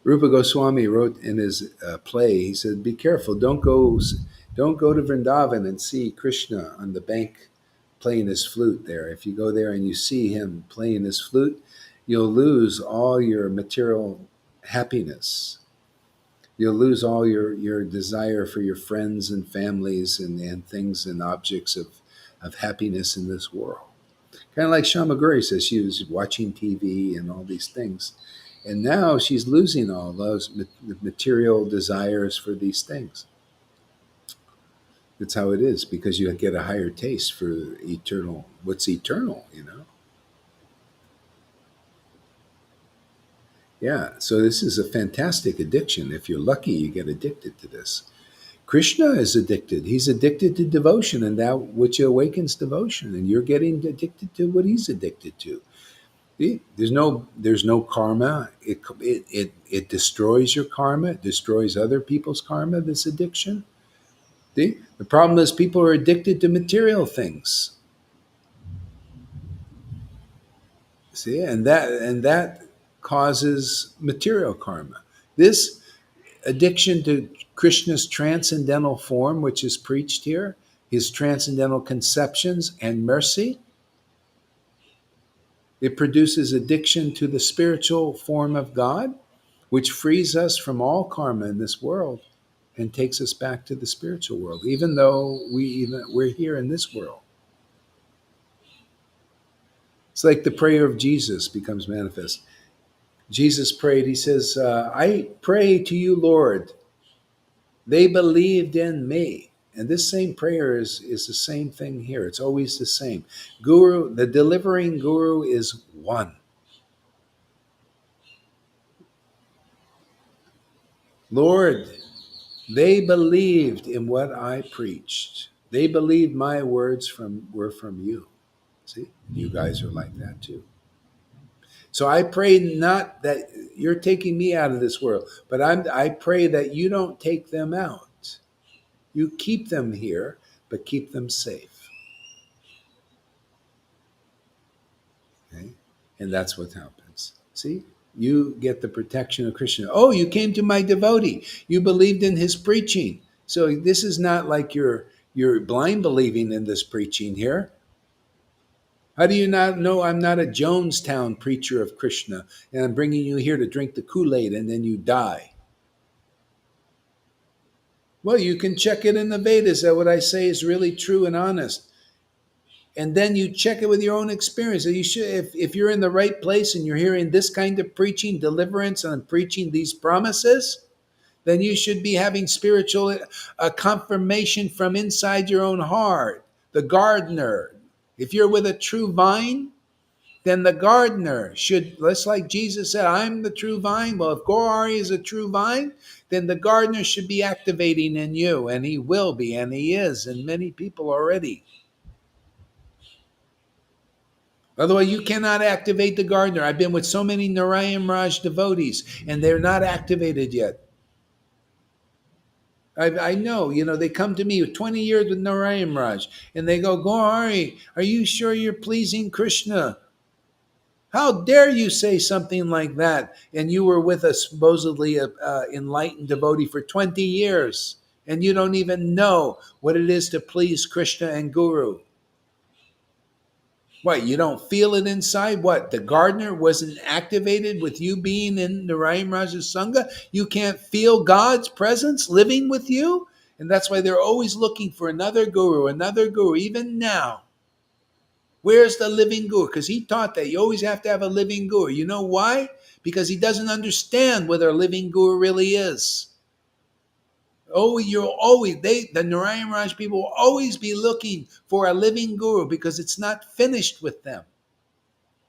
Rupa Goswami wrote in his play. He said, "Be careful. Don't go to Vrindavan and see Krishna on the bank playing his flute there. If you go there and you see him playing his flute, you'll lose all your material happiness. You'll lose all your desire for your friends and families and things and objects of happiness in this world." Kind of like Shamaguri says, she was watching TV and all these things. And now she's losing all those material desires for these things. That's how it is, because you get a higher taste for eternal, what's eternal. Yeah, so this is a fantastic addiction. If you're lucky, you get addicted to this. Krishna is addicted. He's addicted to devotion, and that which awakens devotion. And you're getting addicted to what he's addicted to. See? There's no karma. It destroys your karma. It destroys other people's karma. This addiction. See? The problem is people are addicted to material things. See, and that causes material karma. This addiction to Krishna's transcendental form, which is preached here, his transcendental conceptions and mercy, it produces addiction to the spiritual form of God, which frees us from all karma in this world and takes us back to the spiritual world, even though we're here in this world. It's like the prayer of Jesus becomes manifest. Jesus prayed, he says, I pray to you, Lord. They believed in me. And this same prayer is the same thing here. It's always the same. Guru, the delivering guru is one. Lord, they believed in what I preached. They believed my words were from you. See, you guys are like that too. So I pray not that you're taking me out of this world, but I pray that you don't take them out. You keep them here, but keep them safe. Okay? And that's what happens. See? You get the protection of Krishna. Oh, you came to my devotee. You believed in his preaching. So this is not like you're blind believing in this preaching here. How do you not know I'm not a Jonestown preacher of Krishna and I'm bringing you here to drink the Kool-Aid and then you die? Well, you can check it in the Vedas that what I say is really true and honest. And then you check it with your own experience. You should, if you're in the right place and you're hearing this kind of preaching, deliverance, and I'm preaching these promises, then you should be having spiritual confirmation from inside your own heart. The gardener. If you're with a true vine, then the gardener should, just like Jesus said, I'm the true vine. Well, if Gaurari is a true vine, then the gardener should be activating in you, and he will be, and he is, and many people already. Otherwise, you cannot activate the gardener. I've been with so many Narayan Raj devotees, and they're not activated yet. I know, they come to me with 20 years with Narayan Raj, and they go, Gaurari, are you sure you're pleasing Krishna? How dare you say something like that? And you were with a supposedly enlightened devotee for 20 years, and you don't even know what it is to please Krishna and Guru. What, you don't feel it inside? What, the gardener wasn't activated with you being in Narayan Raj's Sangha? You can't feel God's presence living with you? And that's why they're always looking for another guru, even now. Where's the living guru? Because he taught that you always have to have a living guru. You know why? Because he doesn't understand what a living guru really is. Oh, the Narayan Raj people will always be looking for a living guru because it's not finished with them.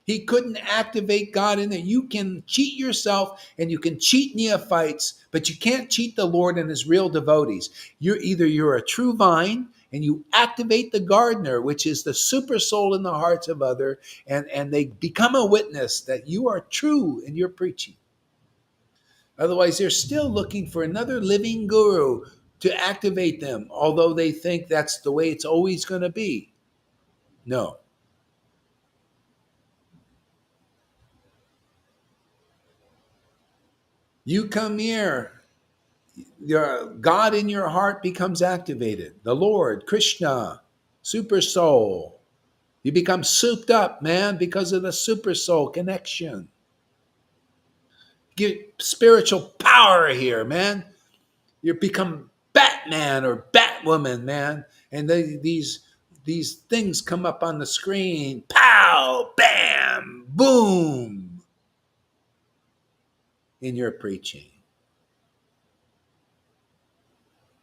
He couldn't activate God in there. You can cheat yourself and you can cheat neophytes, but you can't cheat the Lord and his real devotees. You're a true vine and you activate the gardener, which is the super soul in the hearts of others, and they become a witness that you are true in your preaching. Otherwise, they're still looking for another living guru to activate them, although they think that's the way it's always going to be. No. You come here, your God in your heart becomes activated. The Lord, Krishna, super soul. You become souped up, man, because of the super soul connection. Get spiritual power here, man. You become Batman or Batwoman, man. And these things come up on the screen. Pow, bam, boom. In your preaching.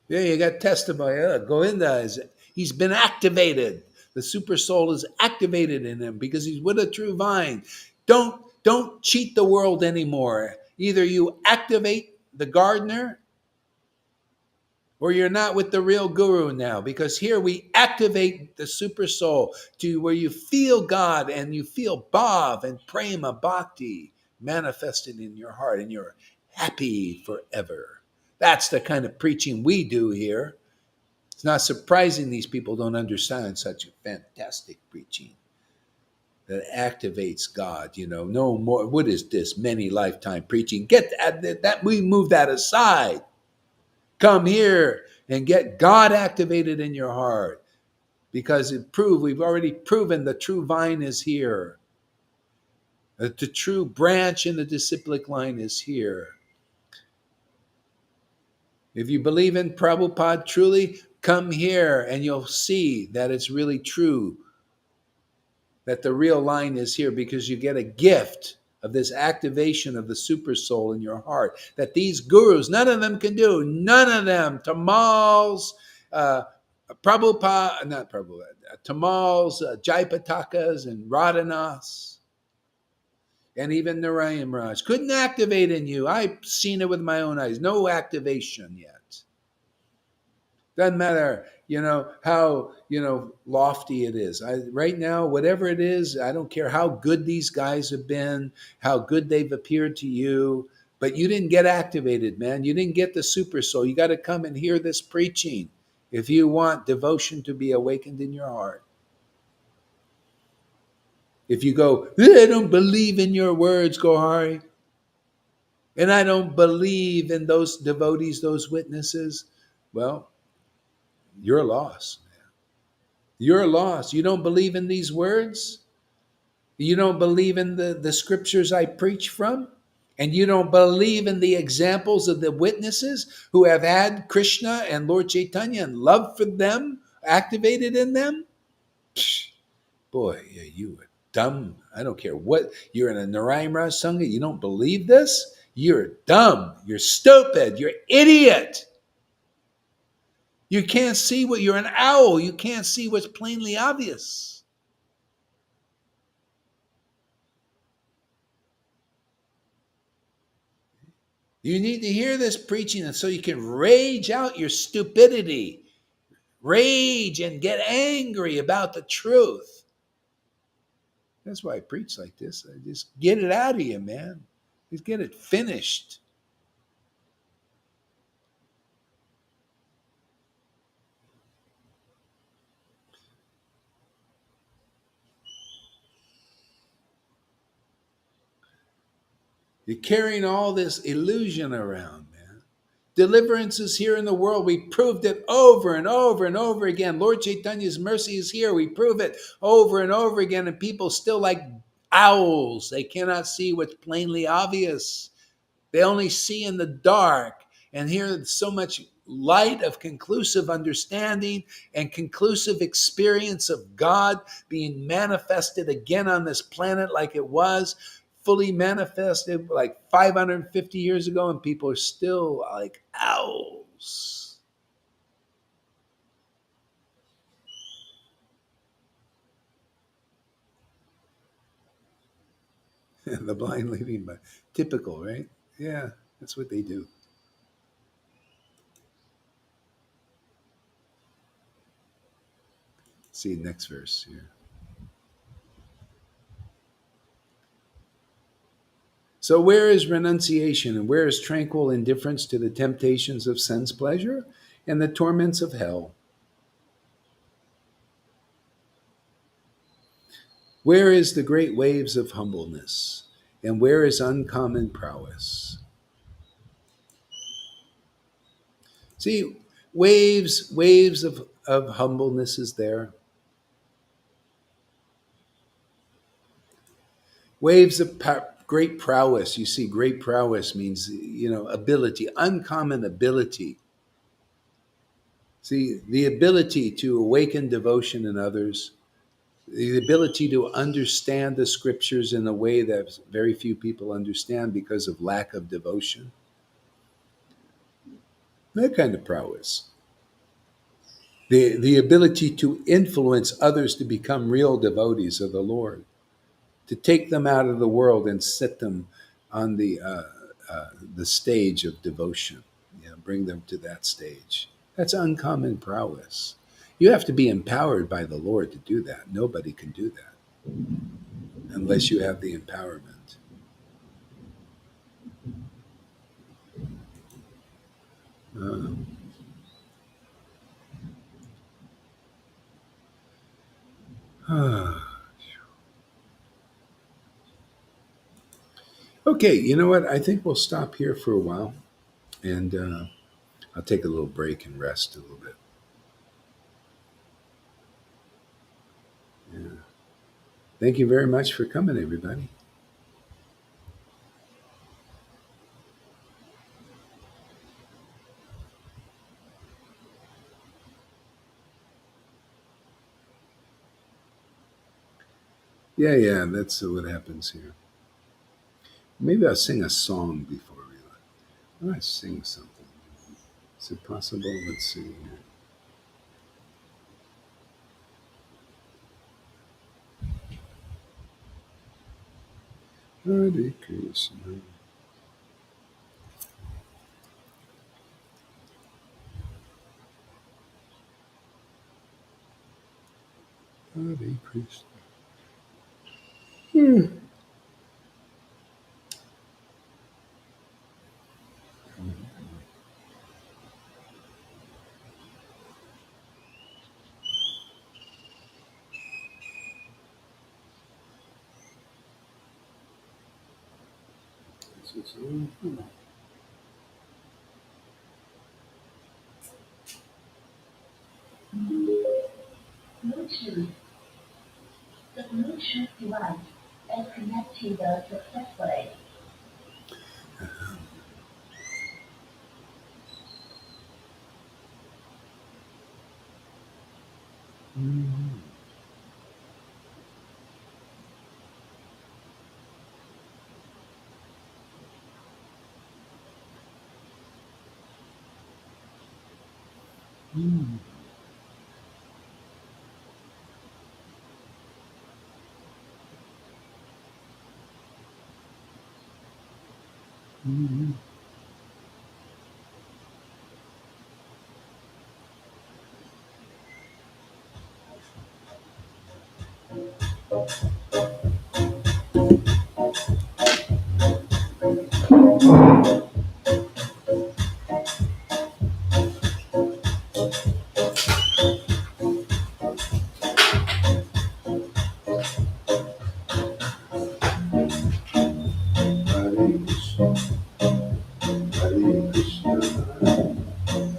Yeah, you got testimony. Govinda he's been activated. The super soul is activated in him because he's with a true vine. Don't cheat the world anymore. Either you activate the gardener or you're not with the real guru now, because here we activate the super soul to where you feel God and you feel bhav and prema bhakti manifested in your heart and you're happy forever. That's the kind of preaching we do here. It's not surprising these people don't understand such a fantastic preaching that activates God. No more. What is this? Many lifetime preaching. Get that. We move that aside. Come here and get God activated in your heart, because we've already proven the true vine is here. The true branch in the disciplic line is here. If you believe in Prabhupada truly, come here and you'll see that it's really true, that the real line is here, because you get a gift of this activation of the super soul in your heart that these gurus, none of them can do. None of them. Tamals, Prabhupada, not Prabhupada, Tamals, Jaipatakas, and Radhanas, and even Narayan Raj couldn't activate in you. I've seen it with my own eyes. No activation yet. Doesn't matter, how, lofty it is. Right now, whatever it is, I don't care how good these guys have been, how good they've appeared to you, but you didn't get activated, man. You didn't get the super soul. You got to come and hear this preaching if you want devotion to be awakened in your heart. If you go, I don't believe in your words, Gohari, and I don't believe in those devotees, those witnesses, well, you're lost. You're lost. You don't believe in these words? You don't believe in the scriptures I preach from? And you don't believe in the examples of the witnesses who have had Krishna and Lord Caitanya and love for them activated in them? Psh, boy, yeah, you are dumb. I don't care what. You're in a Narayan Raj Sangha. You don't believe this? You're dumb. You're stupid. You're idiot. You can't see what you're an owl. You can't see what's plainly obvious. You need to hear this preaching so you can rage out your stupidity, rage and get angry about the truth. That's why I preach like this. I just get it out of you, man. Just get it finished. You're carrying all this illusion around, man. Deliverance is here in the world. We proved it over and over and over again. Lord Chaitanya's mercy is here. We prove it over and over again, and people still like owls. They cannot see what's plainly obvious. They only see in the dark. And here, so much light of conclusive understanding and conclusive experience of God being manifested again on this planet like it was fully manifested like 550 years ago, and people are still like owls. The blind leading by. Typical, right? Yeah, that's what they do. See, next verse here. So where is renunciation, and where is tranquil indifference to the temptations of sense pleasure and the torments of hell? Where is the great waves of humbleness, and where is uncommon prowess? See, waves of humbleness is there. Waves of great prowess. You see, great prowess means, ability, uncommon ability. See, the ability to awaken devotion in others, the ability to understand the scriptures in a way that very few people understand because of lack of devotion. That kind of prowess. The ability to influence others to become real devotees of the Lord, to take them out of the world and set them on the stage of devotion, bring them to that stage. That's uncommon prowess. You have to be empowered by the Lord to do that. Nobody can do that unless you have the empowerment. Okay, you know what? I think we'll stop here for a while, and I'll take a little break and rest a little bit. Yeah. Thank you very much for coming, everybody. Yeah, that's what happens here. Maybe I'll sing a song before we leave. I want to sing something. Is it possible? Let's see here. Hare Krishna. Hare Krishna. Bluetooth. The Bluetooth device is connected successfully.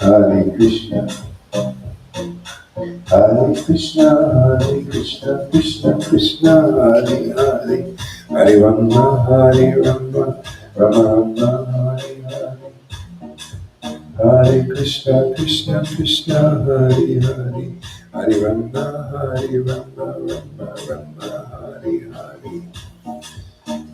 Hare Krishna, Hare Krishna, Hare Krishna, Krishna Krishna, Hare Hare, Hare Rama, Hare Rama, Rama Rama, Hare Hare. Hare Krishna, Krishna Krishna, Hare Hare, Hare Rama, Hare Rama, Rama Rama, Hare Hare.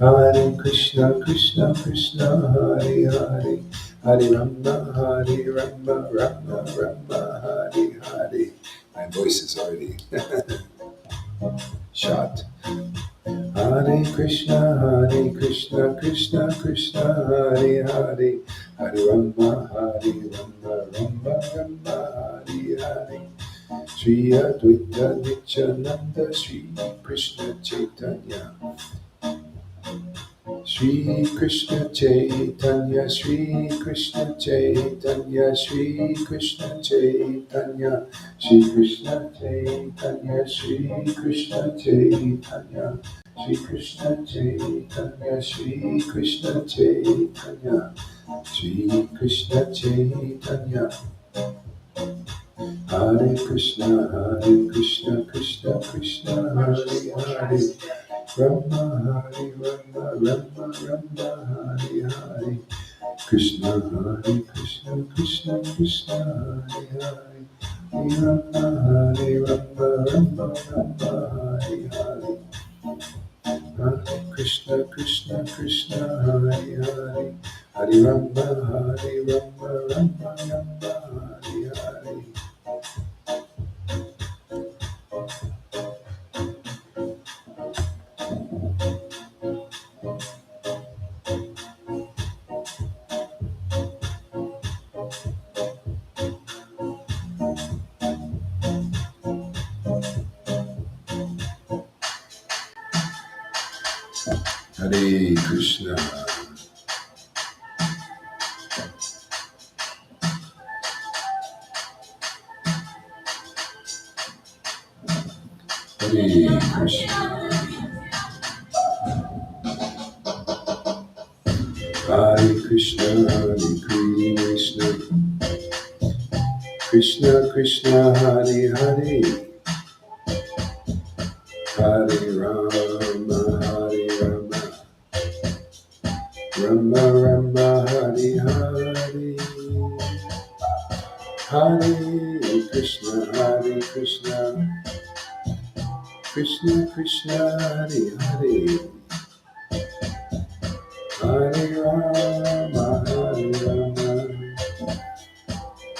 Hare Krishna, Krishna Krishna, Hare Hare, Hare Rama, Hare Rama, Rama Rama, Hare Hare. My voice is already shot. Hare Krishna, Krishna Krishna, Hare Hare, Hare Rama, Rama Rama, Hare Hare. Shri Advaita Nityananda, Shri Krishna Chaitanya. Shri Krishna Chaitanya, Shri Krishna Chaitanya, Shri Krishna Chaitanya, Shri Krishna Chaitanya, Shri Krishna Chaitanya, Shri Krishna Chaitanya, Shri Krishna Chaitanya, Shri Krishna Chaitanya. Hare Krishna, Krishna Krishna, Hare Hare. Rama Hare Rama, Rama Rama, Hare Hare. Krishna Hare Krishna, Krishna Krishna, Hare Hare. Hare Rama, Hare Rama, Rama Rama, Hare Hare. Hare Krishna, Krishna Krishna, Hare Hare. Hare Rama, Hare Rama, Rama Rama, Hare Hare. Hare Krishna. Hare Krishna. Krishna, Hare Krishna, Krishna Krishna, Hare Hare, Hare Rama, Hare Rama, Rama Rama, Hare Hare, Hare Krishna, Hare Krishna, Krishna Krishna, Hare Hare, Hare Rama, Hare Rama,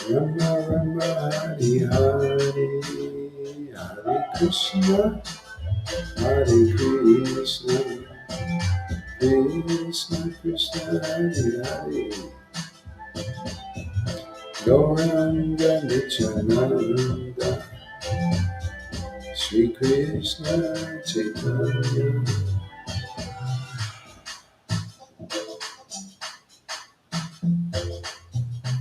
Rama Rama, Hare Hare, Hare Krishna, Hare Krishna, Krishna Krishna, Hare Hare, Gauranga Nityananda, Shri Krishna Chaitanya.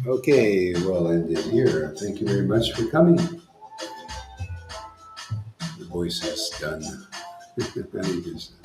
Okay, we'll end it here. Thank you very much for coming. The voice is done. Hare Krishna.